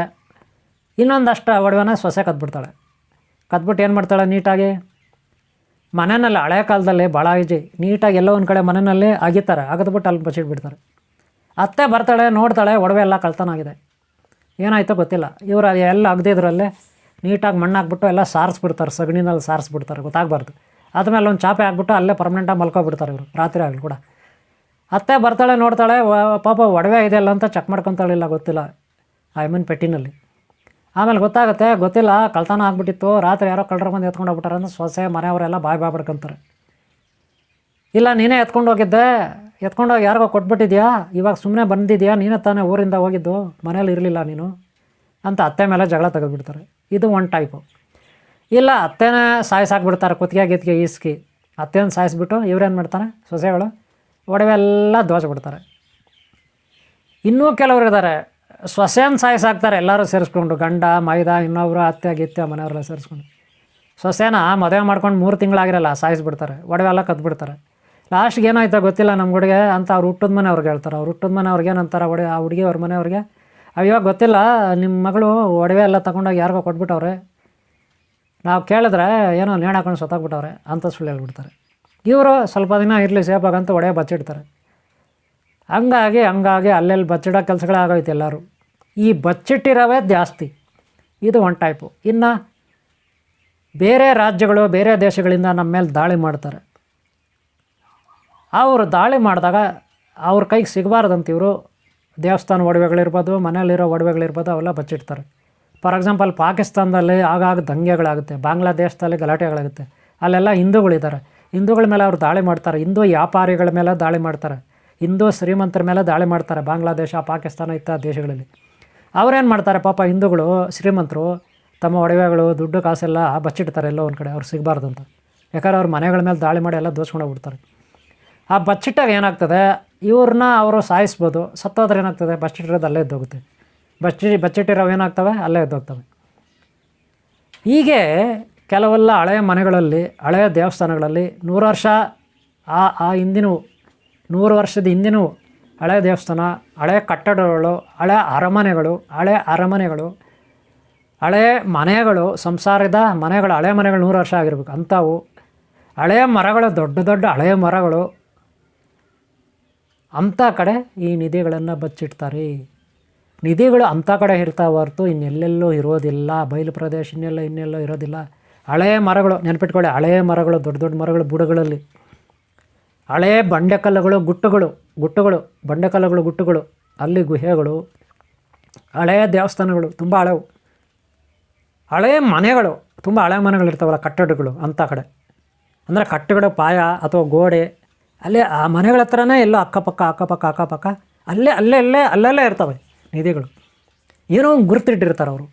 ಇನ್ನೊಂದಷ್ಟು ಒಡವೆನ ಸೊಸೆ ಕದ್ಬಿಡ್ತಾಳೆ. ಕದ್ಬಿಟ್ಟು ಏನು ಮಾಡ್ತಾಳೆ, ನೀಟಾಗಿ ಮನೆಯಲ್ಲಿ ಹಳೆ ಕಾಲದಲ್ಲಿ ಭಾಳ ಈಜಿ ನೀಟಾಗಿ ಎಲ್ಲೋ ಒಂದು ಕಡೆ ಮನೆಯಲ್ಲಿ ಅಗಿತಾರೆ, ಅಗದ್ಬಿಟ್ಟು ಅಲ್ಲಿ ಬಚ್ಚಿಟ್ಬಿಡ್ತಾರೆ. ಅತ್ತೆ ಬರ್ತಾಳೆ, ನೋಡ್ತಾಳೆ, ಒಡವೆ ಎಲ್ಲ ಕಳ್ತನಾಗಿದೆ, ಏನಾಯ್ತೋ ಗೊತ್ತಿಲ್ಲ. ಇವರು ಎಲ್ಲ ಅಗದಿದ್ರಲ್ಲೇ ನೀಟಾಗಿ ಮಣ್ಣು ಹಾಕ್ಬಿಟ್ಟು ಎಲ್ಲ ಸಾರಿಸ್ಬಿಡ್ತಾರೆ, ಸಗಣಿನಲ್ಲಿ ಸಾರಿಸ್ಬಿಡ್ತಾರೆ, ಗೊತ್ತಾಗಬಾರ್ದು. ಆದಮೇಲೆ ಒಂದು ಚಾಪೆ ಹಾಕ್ಬಿಟ್ಟು ಅಲ್ಲೇ ಪರ್ಮನೆಂಟಾಗಿ ಮಲ್ಕೊಬಿಡ್ತಾರೆ ಇವರು, ರಾತ್ರಿ ಆಗಲಿ ಕೂಡ. ಅತ್ತೆ ಬರ್ತಾಳೆ, ನೋಡ್ತಾಳೆ, ಪಾಪ ಒಡವೆ ಇದೆಯಲ್ಲ ಅಂತ ಚೆಕ್ ಮಾಡ್ಕೊತಾಳಿಲ್ಲ, ಗೊತ್ತಿಲ್ಲ ಐ ಮೀನ್ ಪೆಟ್ಟಿನಲ್ಲಿ. ಆಮೇಲೆ ಗೊತ್ತಿಲ್ಲ ಕಳ್ತನ ಆಗ್ಬಿಟ್ಟಿತ್ತು, ರಾತ್ರಿ ಯಾರೋ ಕಳ್ಳರು ಬಂದು ಎತ್ಕೊಂಡು ಹೋಗ್ಬಿಟ್ಟಾರೆ ಅಂದ್ರೆ ಸೊಸೆ ಮನೆಯವರೆಲ್ಲ ಬಾಯ್ ಬಿಡ್ಕೊಂತಾರೆ. ಇಲ್ಲ ನೀನೇ ಎತ್ಕೊಂಡು ಹೋಗಿದ್ದೆ, ಎತ್ಕೊಂಡೋಗಿ ಯಾರಿಗೋ ಕೊಟ್ಬಿಟ್ಟಿದ್ಯಾ, ಇವಾಗ ಸುಮ್ಮನೆ ಬಂದಿದ್ಯಾ, ನೀನೇ ತಾನೇ ಊರಿಂದ ಹೋಗಿದ್ದು, ಮನೇಲಿ ಇರಲಿಲ್ಲ ನೀನು ಅಂತ ಅತ್ತೆ ಮೇಲೆ ಜಗಳ ತೆಗೆದುಬಿಡ್ತಾರೆ. ಇದು ಒಂದು ಟೈಪು. ಇಲ್ಲ ಅತ್ತೆನೇ ಸಾಯಿಸಾಕ್ಬಿಡ್ತಾರೆ, ಕುತ್ತಿಗೆ ಈಸ್ಕಿ ಅತ್ತೆಯನ್ನು ಸಾಯಿಸ್ಬಿಟ್ಟು ಇವ್ರೇನು ಮಾಡ್ತಾರೆ, ಸೊಸೆಗಳು ಒಡವೆ ಎಲ್ಲ ದೋಚ್ಬಿಡ್ತಾರೆ. ಇನ್ನೂ ಕೆಲವರು ಇದ್ದಾರೆ, ಸೊಸೆಯನ್ನು ಸಾಯಿಸಾಕ್ತಾರೆ ಎಲ್ಲರೂ ಸೇರಿಸ್ಕೊಂಡು, ಗಂಡ ಮೈದ ಇನ್ನೊಬ್ರು ಅತ್ತೆ ಗಿತ್ತೆ ಮನೆಯವರೆಲ್ಲ ಸೇರಿಸ್ಕೊಂಡು. ಸೊಸೆನ ಮದುವೆ ಮಾಡ್ಕೊಂಡು 3 ತಿಂಗಳಾಗಿರಲ್ಲ ಸಾಯಿಸ್ಬಿಡ್ತಾರೆ, ಒಡವೆ ಎಲ್ಲ ಕದ್ಬಿಡ್ತಾರೆ. ಲಾಸ್ಟ್ಗೆ ಏನಾಯ್ತೋ ಗೊತ್ತಿಲ್ಲ ನಮ್ಮ ಹುಡುಗೆ ಅಂತ ಅವ್ರು ಹುಟ್ಟಿದ ಮನೆಯವ್ರಿಗೆ ಹೇಳ್ತಾರೆ. ಅವ್ರು ಹುಟ್ಟಿದ ಮನೆಯವ್ರಿಗೆ ಏನಂತಾರೆ, ಆ ಹುಡುಗಿ ಅವ್ರ ಮನೆಯವ್ರಿಗೆ, ಅಯ್ಯೋ ಗೊತ್ತಿಲ್ಲ ನಿಮ್ಮ ಮಗಳು ಒಡವೆ ಎಲ್ಲ ತೊಗೊಂಡೋಗಿ ಯಾರಿಗೋ ಕೊಟ್ಬಿಟ್ಟವ್ರೆ, ನಾವು ಕೇಳಿದ್ರೆ ಏನೋ ನೇಣು ಹಾಕೊಂಡು ಸತ್ತೋಗ್ಬಿಟ್ಟವ್ರೆ ಅಂತ ಸುಳ್ಳು ಹೇಳ್ಬಿಡ್ತಾರೆ. ಇವರು ಸ್ವಲ್ಪ ದಿನ ಇರಲಿ ಸೇಫಾಗಂತ ಒಡವೆ ಬಚ್ಚಿಡ್ತಾರೆ. ಹಂಗಾಗಿ ಅಲ್ಲೆಲ್ಲಿ ಬಚ್ಚಿಡೋ ಕೆಲಸಗಳೇ ಆಗೋಯ್ತು ಎಲ್ಲರೂ. ಈ ಬಚ್ಚಿಟ್ಟಿರೋವೇ ಜಾಸ್ತಿ. ಇದು ಒಂದು ಟೈಪು. ಇನ್ನು ಬೇರೆ ರಾಜ್ಯಗಳು ಬೇರೆ ದೇಶಗಳಿಂದ ನಮ್ಮ ಮೇಲೆ ದಾಳಿ ಮಾಡ್ತಾರೆ. ಅವರು ದಾಳಿ ಮಾಡಿದಾಗ ಅವ್ರ ಕೈಗೆ ಸಿಗಬಾರ್ದಂತ ಇವರು ದೇವಸ್ಥಾನ ಒಡವೆಗಳಿರ್ಬೋದು, ಮನೇಲಿರೋ ಒಡವೆಗಳಿರ್ಬೋದು, ಅವೆಲ್ಲ ಬಚ್ಚಿಡ್ತಾರೆ. ಫಾರ್ ಎಕ್ಸಾಂಪಲ್ ಪಾಕಿಸ್ತಾನದಲ್ಲಿ ಆಗಾಗ ದಂಗೆಗಳಾಗುತ್ತೆ, ಬಾಂಗ್ಲಾದೇಶದಲ್ಲಿ ಗಲಾಟೆಗಳಾಗುತ್ತೆ. ಅಲ್ಲೆಲ್ಲ ಹಿಂದೂಗಳಿದ್ದಾರೆ, ಹಿಂದೂಗಳ ಮೇಲೆ ಅವರು ದಾಳಿ ಮಾಡ್ತಾರೆ, ಹಿಂದೂ ವ್ಯಾಪಾರಿಗಳ ಮೇಲೆ ದಾಳಿ ಮಾಡ್ತಾರೆ, ಹಿಂದೂ ಶ್ರೀಮಂತರ ಮೇಲೆ ದಾಳಿ ಮಾಡ್ತಾರೆ. ಬಾಂಗ್ಲಾದೇಶ, ಪಾಕಿಸ್ತಾನ ಇತ್ಯಾದಿ ದೇಶಗಳಲ್ಲಿ ಅವರೇನು ಮಾಡ್ತಾರೆ, ಪಾಪ ಹಿಂದೂಗಳು ಶ್ರೀಮಂತರು ತಮ್ಮ ಒಡವೆಗಳು ದುಡ್ಡು ಕಾಸೆಲ್ಲ ಬಚ್ಚಿಡ್ತಾರೆ ಎಲ್ಲೋ ಒಂದು ಕಡೆ, ಅವ್ರು ಸಿಗಬಾರ್ದು ಅಂತ. ಯಾಕಂದ್ರೆ ಅವ್ರ ಮನೆಗಳ ಮೇಲೆ ದಾಳಿ ಮಾಡಿ ಎಲ್ಲ ದೋಚ್ಕೊಂಡು ಹೋಗ್ಬಿಡ್ತಾರೆ. ಆ ಬಚ್ಚಿಟ್ಟಾಗ ಏನಾಗ್ತದೆ, ಇವ್ರನ್ನ ಅವರು ಸಾಯಿಸ್ಬೋದು, ಸತ್ತೋದ್ರೆ ಏನಾಗ್ತದೆ, ಬಚ್ಚಿಟ್ಟಿರೋದು ಅಲ್ಲೇ ಎದ್ದೋಗುತ್ತೆ, ಬಚ್ಚಿಟ್ಟಿರೋವು ಏನಾಗ್ತವೆ, ಅಲ್ಲೇ ಎದ್ದೋಗ್ತವೆ. ಹೀಗೆ ಕೆಲವೆಲ್ಲ ಹಳೆಯ ಮನೆಗಳಲ್ಲಿ, ಹಳೆಯ ದೇವಸ್ಥಾನಗಳಲ್ಲಿ 100 ವರ್ಷ ಹಿಂದಿನ 100 ವರ್ಷದ ಹಿಂದಿನ ಹಳೆಯ ದೇವಸ್ಥಾನ, ಹಳೆಯ ಕಟ್ಟಡಗಳು, ಹಳೆಯ ಅರಮನೆಗಳು, ಹಳೆಯ ಮನೆಗಳು, ಸಂಸಾರದ ಮನೆಗಳು, ಹಳೆಯ ಮನೆಗಳು 100 ವರ್ಷ ಆಗಿರ್ಬೇಕು ಅಂಥವು. ಹಳೆಯ ಮರಗಳು, ದೊಡ್ಡ ಹಳೆಯ ಮರಗಳು, ಅಂಥ ಕಡೆ ಈ ನಿಧಿಗಳನ್ನು ಬಚ್ಚಿಡ್ತಾರೆ. ನಿಧಿಗಳು ಅಂಥ ಕಡೆ ಇರ್ತಾವೆ ಹೊರತು ಇನ್ನೆಲ್ಲೆಲ್ಲೂ ಇರೋದಿಲ್ಲ. ಬಯಲು ಪ್ರದೇಶ ಇನ್ನೆಲ್ಲೋ ಇರೋದಿಲ್ಲ. ಹಳೆಯ ಮರಗಳು ನೆನಪಿಟ್ಕೊಳ್ಳಿ, ಹಳೆಯ ಮರಗಳು, ದೊಡ್ಡ ಮರಗಳು ಬುಡಗಳಲ್ಲಿ, ಹಳೆಯ ಬಂಡೆಕಲ್ಲುಗಳು, ಗುಟ್ಟುಗಳು, ಅಲ್ಲಿ ಗುಹೆಗಳು, ಹಳೆಯ ದೇವಸ್ಥಾನಗಳು ತುಂಬ ಹಳೆವು, ಹಳೆಯ ಮನೆಗಳು, ತುಂಬ ಹಳೆಯ ಮನೆಗಳಿರ್ತಾವಲ್ಲ, ಕಟ್ಟಡಗಳು ಅಂಥ ಕಡೆ. ಅಂದರೆ ಕಟ್ಟಡ ಪಾಯ ಅಥವಾ ಗೋಡೆ, ಅಲ್ಲೇ ಆ ಮನೆಗಳ ಹತ್ರನೇ ಎಲ್ಲೋ ಅಕ್ಕಪಕ್ಕ ಅಲ್ಲೇ ಇರ್ತವೆ ನಿಧಿಗಳು. ಏನೋ ಒಂದು ಗುರುತಿಟ್ಟಿರ್ತಾರೆ ಅವರು,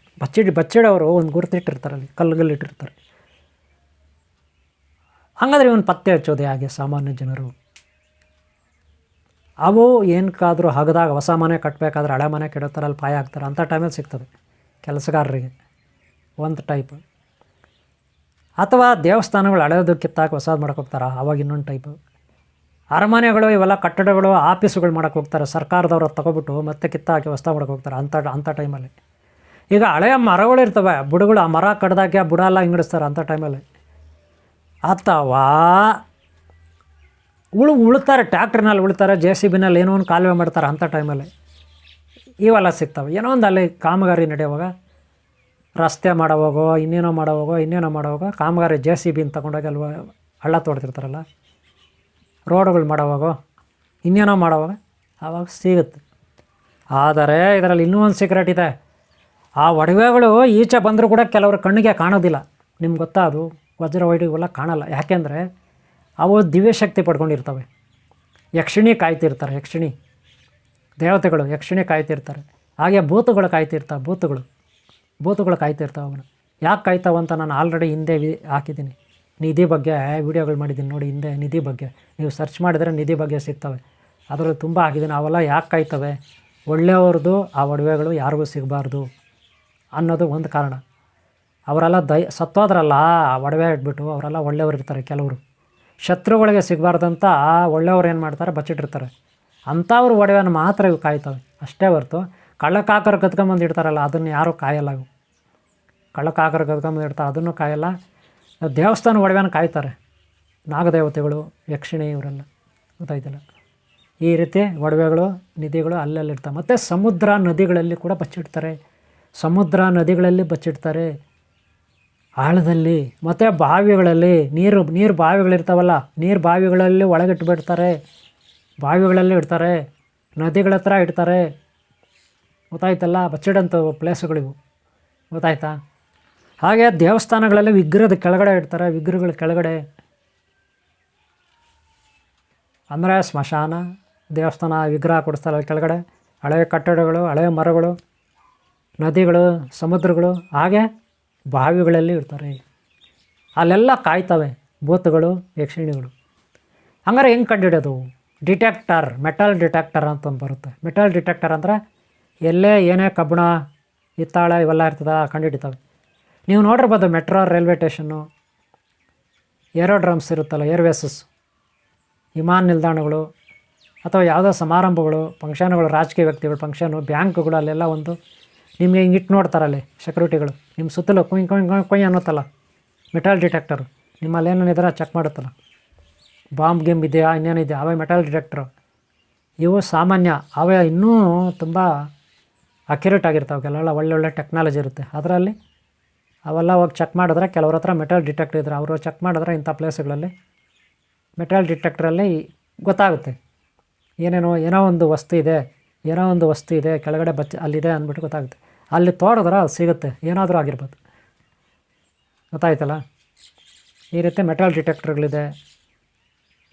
ಬಚ್ಚಿಡೋರು ಒಂದು ಗುರುತಿಟ್ಟಿರ್ತಾರೆ, ಅಲ್ಲಿ ಕಲ್ಲುಗಳಿಟ್ಟಿರ್ತಾರೆ. ಹಾಗಾದರೆ ಇವನು ಪತ್ತೆ ಹಚ್ಚೋದು ಹಾಗೆ ಸಾಮಾನ್ಯ ಜನರು. ಅವು ಏನಕ್ಕಾದರೂ ಹಗದಾಗ ಹೊಸ ಮನೆ ಕಟ್ಟಬೇಕಾದ್ರೆ ಹಳೆ ಮನೆ ಕೆಡೋತಾರೆ, ಅಲ್ಲಿ ಪಾಯ ಹಾಕ್ತಾರೆ, ಅಂಥ ಟೈಮಲ್ಲಿ ಸಿಗ್ತದೆ ಕೆಲಸಗಾರರಿಗೆ ಒಂದು ಟೈಪ್. ಅಥವಾ ದೇವಸ್ಥಾನಗಳು ಹಳೆಯದು ಕಿತ್ತಾಕಿ ಹೊಸದು ಮಾಡೋಕೆ ಹೋಗ್ತಾರೆ, ಅವಾಗ ಇನ್ನೊಂದು ಟೈಪು. ಅರಮನೆಗಳು ಇವೆಲ್ಲ ಕಟ್ಟಡಗಳು, ಆಫೀಸುಗಳು ಮಾಡೋಕೆ ಹೋಗ್ತಾರೆ, ಸರ್ಕಾರದವ್ರು ತಗೊಬಿಟ್ಟು ಮತ್ತೆ ಕಿತ್ತಾಕಿ ಹೊಸ ಮಾಡೋಕೆ ಹೋಗ್ತಾರೆ ಅಂಥ ಟೈಮಲ್ಲಿ. ಈಗ ಹಳೆಯ ಮರಗಳು ಇರ್ತವೆ, ಬುಡಗಳು, ಆ ಮರ ಕಡ್ದಾಕಿ ಆ ಬುಡ ಎಲ್ಲ ಹಿಂಗಡಿಸ್ತಾರೆ ಅಂಥ ಟೈಮಲ್ಲಿ. ಅಥವಾ ಉಳ್ತಾರೆ, ಟ್ಯಾಕ್ಟ್ರಿನಲ್ಲಿ ಉಳ್ತಾರೆ, JCBನಲ್ಲಿ ಏನೋ ಒಂದು ಕಾಲುವೆ ಮಾಡ್ತಾರೆ ಅಂಥ ಟೈಮಲ್ಲಿ. ಇವೆಲ್ಲ ಸಿಗ್ತವೆ. ಏನೋ ಒಂದು ಅಲ್ಲಿ ಕಾಮಗಾರಿ ನಡೆಯುವಾಗ, ರಸ್ತೆ ಮಾಡೋವಾಗೋ ಇನ್ನೇನೋ ಮಾಡೋವಾಗ ಕಾಮಗಾರಿ JCB ತಗೊಂಡೋಗಿ ಅಲ್ಲಿ ಹಳ್ಳ ತೋಡ್ತಿರ್ತಾರಲ್ಲ, ರೋಡುಗಳು ಮಾಡೋವಾಗೋ ಇನ್ನೇನೋ ಮಾಡೋವಾಗ ಆವಾಗ ಸಿಗುತ್ತೆ. ಆದರೆ ಇದರಲ್ಲಿ ಇನ್ನೂ ಒಂದು ಸೀಕ್ರೆಟ್ ಇದೆ. ಆ ಒಡವೆಗಳು ಈಚೆ ಬಂದರೂ ಕೂಡ ಕೆಲವ್ರ ಕಣ್ಣಿಗೆ ಕಾಣೋದಿಲ್ಲ. ನಿಮ್ಗೆ ಗೊತ್ತಾ, ಅದು ವಜ್ರ ವೈಢೂರ್ಯವೆಲ್ಲ ಕಾಣಲ್ಲ. ಯಾಕೆಂದರೆ ಅವು ದಿವ್ಯಶಕ್ತಿ ಪಡ್ಕೊಂಡಿರ್ತವೆ. ಯಕ್ಷಿಣಿ ಕಾಯ್ತಿರ್ತಾರೆ, ಯಕ್ಷಿಣಿ ದೇವತೆಗಳು ಯಕ್ಷಿಣಿ ಕಾಯ್ತಿರ್ತಾರೆ. ಹಾಗೆ ಭೂತಗಳು ಕಾಯ್ತಿರ್ತಾವೆ, ಭೂತಗಳು ಕಾಯ್ತಿರ್ತಾವೆ. ಅವನು ಯಾಕೆ ಕಾಯ್ತಾವಂತ ನಾನು ಆಲ್ರೆಡಿ ಹಿಂದೆ ಹಾಕಿದ್ದೀನಿ. ನಿಧಿ ಬಗ್ಗೆ ವೀಡಿಯೋಗಳು ಮಾಡಿದ್ದೀನಿ ನೋಡಿ, ಹಿಂದೆ ನಿಧಿ ಬಗ್ಗೆ ನೀವು ಸರ್ಚ್ ಮಾಡಿದರೆ ನಿಧಿ ಬಗ್ಗೆ ಸಿಗ್ತವೆ. ಅದರಲ್ಲಿ ತುಂಬ ಹಾಕಿದ್ದೀನಿ. ಅವೆಲ್ಲ ಯಾಕೆ ಕಾಯ್ತವೆ? ಒಳ್ಳೆಯವ್ರದ್ದು ಆ ಒಡವೆಗಳು ಯಾರಿಗೂ ಸಿಗಬಾರ್ದು ಅನ್ನೋದು ಒಂದು ಕಾರಣ. ಅವರೆಲ್ಲ ಸತ್ತೋದ್ರಲ್ಲ ಆ ಒಡವೆ ಇಟ್ಬಿಟ್ಟು, ಅವರೆಲ್ಲ ಒಳ್ಳೆಯವರು ಇರ್ತಾರೆ. ಕೆಲವರು ಶತ್ರುಗಳಿಗೆ ಸಿಗಬಾರ್ದಂತ ಒಳ್ಳೆಯವ್ರು ಏನು ಮಾಡ್ತಾರೆ, ಬಚ್ಚಿಟ್ಟಿರ್ತಾರೆ. ಅಂಥವ್ರು ಒಡವೆನ ಮಾತ್ರ ಇವು ಕಾಯ್ತವೆ ಅಷ್ಟೇ ಹೊರ್ತು ಕಳ್ಳಕಾಕರು ಕತ್ಕೊಂಬಂದು ಇಡ್ತಾರಲ್ಲ ಅದನ್ನು ಯಾರೂ ಕಾಯಲ್ಲ. ಇವು ಕಳ್ಳಕಾಕರು ಕತ್ಕೊಂಬಂದು ಇಡ್ತಾರೆ, ಅದನ್ನು ಕಾಯಲ್ಲ. ದೇವಸ್ಥಾನ ಒಡವೆನ ಕಾಯ್ತಾರೆ ನಾಗದೇವತೆಗಳು, ಯಕ್ಷಿಣಿ, ಇವರೆಲ್ಲ. ಗೊತ್ತಾಯ್ತಲ್ಲ, ಈ ರೀತಿ ಒಡವೆಗಳು ನಿಧಿಗಳು ಅಲ್ಲಲ್ಲಿರ್ತಾವೆ. ಮತ್ತು ಸಮುದ್ರ ನದಿಗಳಲ್ಲಿ ಕೂಡ ಬಚ್ಚಿಡ್ತಾರೆ. ಸಮುದ್ರ ನದಿಗಳಲ್ಲಿ ಬಚ್ಚಿಡ್ತಾರೆ, ಆಳದಲ್ಲಿ. ಮತ್ತು ಬಾವಿಗಳಲ್ಲಿ ನೀರು ಬಾವಿಗಳಿರ್ತಾವಲ್ಲ, ನೀರು ಬಾವಿಗಳಲ್ಲಿ ಒಳಗಿಟ್ಬಿಡ್ತಾರೆ, ಬಾವಿಗಳಲ್ಲಿ ಇಡ್ತಾರೆ, ನದಿಗಳ ಹತ್ರ ಇಡ್ತಾರೆ. ಗೊತ್ತಾಯ್ತಲ್ಲ, ಬಚ್ಚಿಡಂಥ ಪ್ಲೇಸುಗಳಿವು. ಗೊತ್ತಾಯ್ತಾ? ಹಾಗೆ ದೇವಸ್ಥಾನಗಳಲ್ಲಿ ವಿಗ್ರಹದ ಕೆಳಗಡೆ ಇಡ್ತಾರೆ, ವಿಗ್ರಹಗಳ ಕೆಳಗಡೆ ಅಂದರೆ ಸ್ಮಶಾನ, ದೇವಸ್ಥಾನ ವಿಗ್ರಹ ಕೊಡಿಸ್ತಾರೆ ಕೆಳಗಡೆ. ಹಳೆಯ ಕಟ್ಟಡಗಳು, ಹಳೆಯ ಮರಗಳು, ನದಿಗಳು, ಸಮುದ್ರಗಳು, ಹಾಗೆ ಬಾವಿಗಳಲ್ಲಿ ಇರ್ತಾರೆ. ಅಲ್ಲೆಲ್ಲ ಕಾಯ್ತವೆ ಭೂತಗಳು, ಯಕ್ಷಿಣಿಗಳು. ಹಂಗಾರೆ ಹೆಂಗೆ ಕಂಡುಹಿಡಿಯೋದು? ಡಿಟೆಕ್ಟರ್, ಮೆಟಲ್ ಡಿಟೆಕ್ಟರ್ ಅಂತ ಒಂದು ಬರುತ್ತೆ. ಮೆಟಲ್ ಡಿಟೆಕ್ಟರ್ ಅಂದರೆ ಎಲ್ಲೇ ಏನೇ ಕಬ್ಬಣ, ಹಿತ್ತಾಳೆ ಇವೆಲ್ಲ ಇರ್ತದೆ ಕಂಡುಹಿಡಿತವೆ. ನೀವು ನೋಡಿರ್ಬೋದು ಮೆಟ್ರೋ, ರೈಲ್ವೆ ಸ್ಟೇಷನ್ನು, ಏರೋಡ್ರಮ್ಸ್ ಇರುತ್ತಲ್ಲ, ಏರ್ವೇಸಸ್, ವಿಮಾನ ನಿಲ್ದಾಣಗಳು, ಅಥವಾ ಯಾವುದೋ ಸಮಾರಂಭಗಳು, ಫಂಕ್ಷನ್ಗಳು, ರಾಜಕೀಯ ವ್ಯಕ್ತಿಗಳು ಫಂಕ್ಷನು, ಬ್ಯಾಂಕ್ಗಳು, ಅಲ್ಲೆಲ್ಲ ಒಂದು ನಿಮಗೆ ಹಿಂಗೆ ಇಟ್ಟು ನೋಡ್ತಾರಲ್ಲಿ ಸೆಕ್ಯೂರಿಟಿಗಳು. ನಿಮ್ಮ ಸುತ್ತಲೂ ಕೊಯ್ ಅನ್ನುತ್ತಲ್ಲ ಮೆಟಲ್ ಡಿಟೆಕ್ಟರು. ನಿಮ್ಮಲ್ಲಿ ಏನೇನಿದ್ರೆ ಚೆಕ್ ಮಾಡುತ್ತಲ್ಲ, ಬಾಂಬ್ ಗೇಮ್ ಇದೆಯಾ, ಇನ್ನೇನಿದೆಯಾ, ಅವೇ ಮೆಟಲ್ ಡಿಟೆಕ್ಟ್ರು. ಇವು ಸಾಮಾನ್ಯ, ಅವೇ ಇನ್ನೂ ತುಂಬ ಅಕ್ಯುರೇಟ್ ಆಗಿರ್ತಾವೆ. ಕೆಲವೆಲ್ಲ ಒಳ್ಳೊಳ್ಳೆ ಟೆಕ್ನಾಲಜಿ ಇರುತ್ತೆ ಅದರಲ್ಲಿ. ಅವೆಲ್ಲ ಹೋಗಿ ಚೆಕ್ ಮಾಡಿದ್ರೆ, ಕೆಲವ್ರ ಹತ್ರ ಮೆಟಲ್ ಡಿಟೆಕ್ಟರ್ ಇದ್ದರೆ ಅವರು ಚೆಕ್ ಮಾಡಿದ್ರೆ ಇಂಥ ಪ್ಲೇಸುಗಳಲ್ಲಿ ಮೆಟಲ್ ಡಿಟೆಕ್ಟ್ರಲ್ಲಿ ಗೊತ್ತಾಗುತ್ತೆ. ಏನೋ ಒಂದು ವಸ್ತು ಇದೆ ಕೆಳಗಡೆ ಅಲ್ಲಿದೆ ಅಂದ್ಬಿಟ್ಟು ಗೊತ್ತಾಗುತ್ತೆ. ಅಲ್ಲಿ ತೋಡಿದ್ರೆ ಅದು ಸಿಗುತ್ತೆ, ಏನಾದರೂ ಆಗಿರ್ಬೋದು. ಗೊತ್ತಾಯ್ತಲ್ಲ, ಈ ರೀತಿ ಮೆಟಲ್ ಡಿಟೆಕ್ಟರ್ಗಳಿದೆ.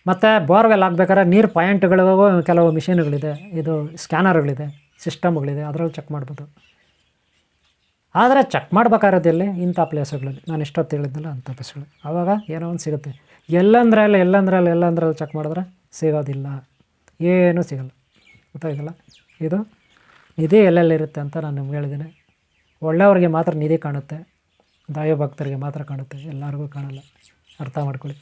ಮತ್ತು ಬೋರ್ವೆಲ್ ಆಗಬೇಕಾದ್ರೆ ನೀರು ಪಾಯಿಂಟ್ಗಳಿಗೂ ಕೆಲವು ಮಿಷಿನ್ಗಳಿದೆ, ಇದು ಸ್ಕ್ಯಾನರ್ಗಳಿದೆ, ಸಿಸ್ಟಮ್ಗಳಿದೆ, ಅದರಲ್ಲಿ ಚೆಕ್ ಮಾಡ್ಬೋದು. ಆದರೆ ಚೆಕ್ ಮಾಡ್ಬೇಕಾಗಿರೋದಿಲ್ಲಿ ಇಂಥ ಪ್ಲೇಸುಗಳಲ್ಲಿ, ನಾನು ಇಷ್ಟೊತ್ತು ಹೇಳಿದ್ನಲ್ಲ ಅಂಥ ಪ್ಲೇಸ್ಗಳು. ಆವಾಗ ಏನೋ ಒಂದು ಸಿಗುತ್ತೆ. ಎಲ್ಲಂದ್ರಲ್ಲಿ ಚೆಕ್ ಮಾಡಿದ್ರೆ ಸಿಗೋದಿಲ್ಲ, ಏನೂ ಸಿಗಲ್ಲ. ಗೊತ್ತಾಗಿಲ್ಲ, ಇದು ನಿಧಿ ಎಲ್ಲೆಲ್ಲಿರುತ್ತೆ ಅಂತ ನಾನು ನಿಮ್ಗೆ ಹೇಳಿದ್ದೀನಿ. ಒಳ್ಳೆಯವ್ರಿಗೆ ಮಾತ್ರ ನಿಧಿ ಕಾಣುತ್ತೆ, ದೈವಭಕ್ತರಿಗೆ ಮಾತ್ರ ಕಾಣುತ್ತೆ, ಎಲ್ಲರಿಗೂ ಕಾಣಲ್ಲ. ಅರ್ಥ ಮಾಡ್ಕೊಳ್ಳಿ.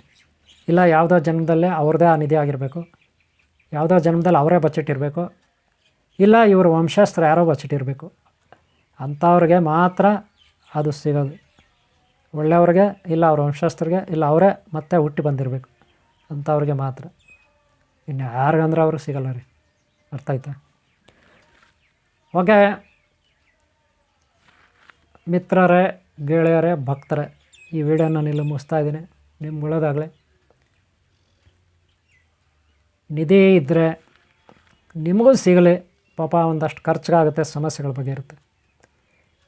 ಇಲ್ಲ ಯಾವುದೋ ಜನ್ಮದಲ್ಲೇ ಅವ್ರದ್ದೇ ಆ ನಿಧಿ ಆಗಿರಬೇಕು, ಯಾವುದೋ ಜನ್ಮದಲ್ಲಿ ಅವರೇ ಬಚ್ಚಿಟ್ಟಿರಬೇಕು, ಇಲ್ಲ ಇವರು ವಂಶಸ್ತ್ರ ಯಾರೋ ಬಚ್ಚಿಟ್ಟಿರಬೇಕು. ಅಂಥವ್ರಿಗೆ ಮಾತ್ರ ಅದು ಸಿಗೋದು. ಒಳ್ಳೆಯವ್ರಿಗೆ, ಇಲ್ಲ ಅವ್ರ ವಂಶಸ್ಥರಿಗೆ, ಇಲ್ಲ ಅವರೇ ಮತ್ತೆ ಹುಟ್ಟಿ ಬಂದಿರಬೇಕು, ಅಂಥವ್ರಿಗೆ ಮಾತ್ರ. ಇನ್ನು ಯಾರಿಗಂದ್ರೆ ಅವರು ಸಿಗಲ್ಲ ರೀ. ಅರ್ಥ ಆಯ್ತಾ? ಓಕೆ ಮಿತ್ರರೇ, ಗೆಳೆಯರೇ, ಭಕ್ತರೇ, ಈ ವಿಡಿಯೋನ ನಾನು ಇಲ್ಲಿ ಮುಗಿಸ್ತಾ ಇದ್ದೀನಿ. ನಿಮ್ಗೆ ಒಳ್ಳೆಯದಾಗಲಿ. ನಿಧಿ ಇದ್ದರೆ ನಿಮಗೂ ಸಿಗಲಿ. ಪಾಪ ಒಂದಷ್ಟು ಖರ್ಚಾಗುತ್ತೆ, ಸಮಸ್ಯೆಗಳ ಬಗ್ಗೆ ಇರುತ್ತೆ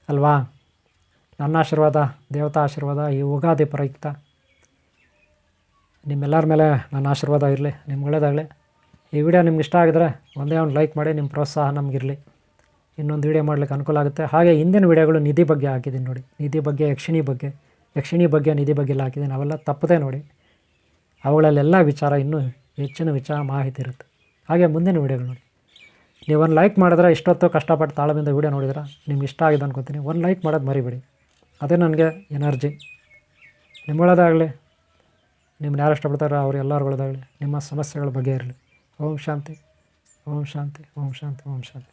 ಅಲ್ವಾ? ನನ್ನ ಆಶೀರ್ವಾದ, ದೇವತಾ ಆಶೀರ್ವಾದ ಈ ಯುಗಾದಿ ಪ್ರಯುಕ್ತ ನಿಮ್ಮೆಲ್ಲರ ಮೇಲೆ ನನ್ನ ಆಶೀರ್ವಾದ ಇರಲಿ. ನಿಮ್ಗೆ ಒಳ್ಳೆಯದಾಗಲಿ. ಈ ವಿಡಿಯೋ ನಿಮ್ಗೆ ಇಷ್ಟ ಆಗಿದ್ರೆ ಒಂದೇ ಒಂದು ಲೈಕ್ ಮಾಡಿ, ನಿಮ್ಮ ಪ್ರೋತ್ಸಾಹ ನಮಗಿರಲಿ. ಇನ್ನೊಂದು ವಿಡಿಯೋ ಮಾಡಲಿಕ್ಕೆ ಅನುಕೂಲ ಆಗುತ್ತೆ. ಹಾಗೆ ಹಿಂದಿನ ವಿಡಿಯೋಗಳು ನಿಧಿ ಬಗ್ಗೆ ಹಾಕಿದ್ದೀನಿ ನೋಡಿ, ನಿಧಿ ಬಗ್ಗೆ, ಯಕ್ಷಿಣಿ ಬಗ್ಗೆ, ನಿಧಿ ಬಗ್ಗೆ ಎಲ್ಲ ಹಾಕಿದ್ದೀನಿ. ಅವೆಲ್ಲ ತಪ್ಪದೇ ನೋಡಿ. ಅವುಗಳಲ್ಲೆಲ್ಲ ವಿಚಾರ, ಇನ್ನೂ ಹೆಚ್ಚಿನ ವಿಚಾರ, ಮಾಹಿತಿ ಇರುತ್ತೆ. ಹಾಗೆ ಮುಂದಿನ ವಿಡಿಯೋಗಳು ನೋಡಿ. ನೀವು ಒಂದು ಲೈಕ್ ಮಾಡಿದ್ರೆ, ಇಷ್ಟೊತ್ತು ಕಷ್ಟಪಟ್ಟು ತಾಳದಿಂದ ವಿಡಿಯೋ ನೋಡಿದ್ರೆ ನಿಮ್ಗೆ ಇಷ್ಟ ಆಗಿದೆ ಅನ್ಕೋತೀನಿ. ಒಂದು ಲೈಕ್ ಮಾಡೋದು ಮರಿಬೇಡಿ, ಅದೇ ನನಗೆ ಎನರ್ಜಿ. ನಿಮ್ಮೊಳದಾಗಲಿ, ನಿಮ್ಮನ್ನ ಯಾರು ಇಷ್ಟಪಡ್ತಾರೋ ಅವ್ರು ಎಲ್ಲರೂ ಒಳ್ಳೆದಾಗಲಿ. ನಿಮ್ಮ ಸಮಸ್ಯೆಗಳ ಬಗ್ಗೆ ಇರಲಿ. ಓಂ ಶಾಂತಿ, ಓಂ ಶಾಂತಿ, ಓಂ ಶಾಂತಿ, ಓಂ ಶಾಂತಿ.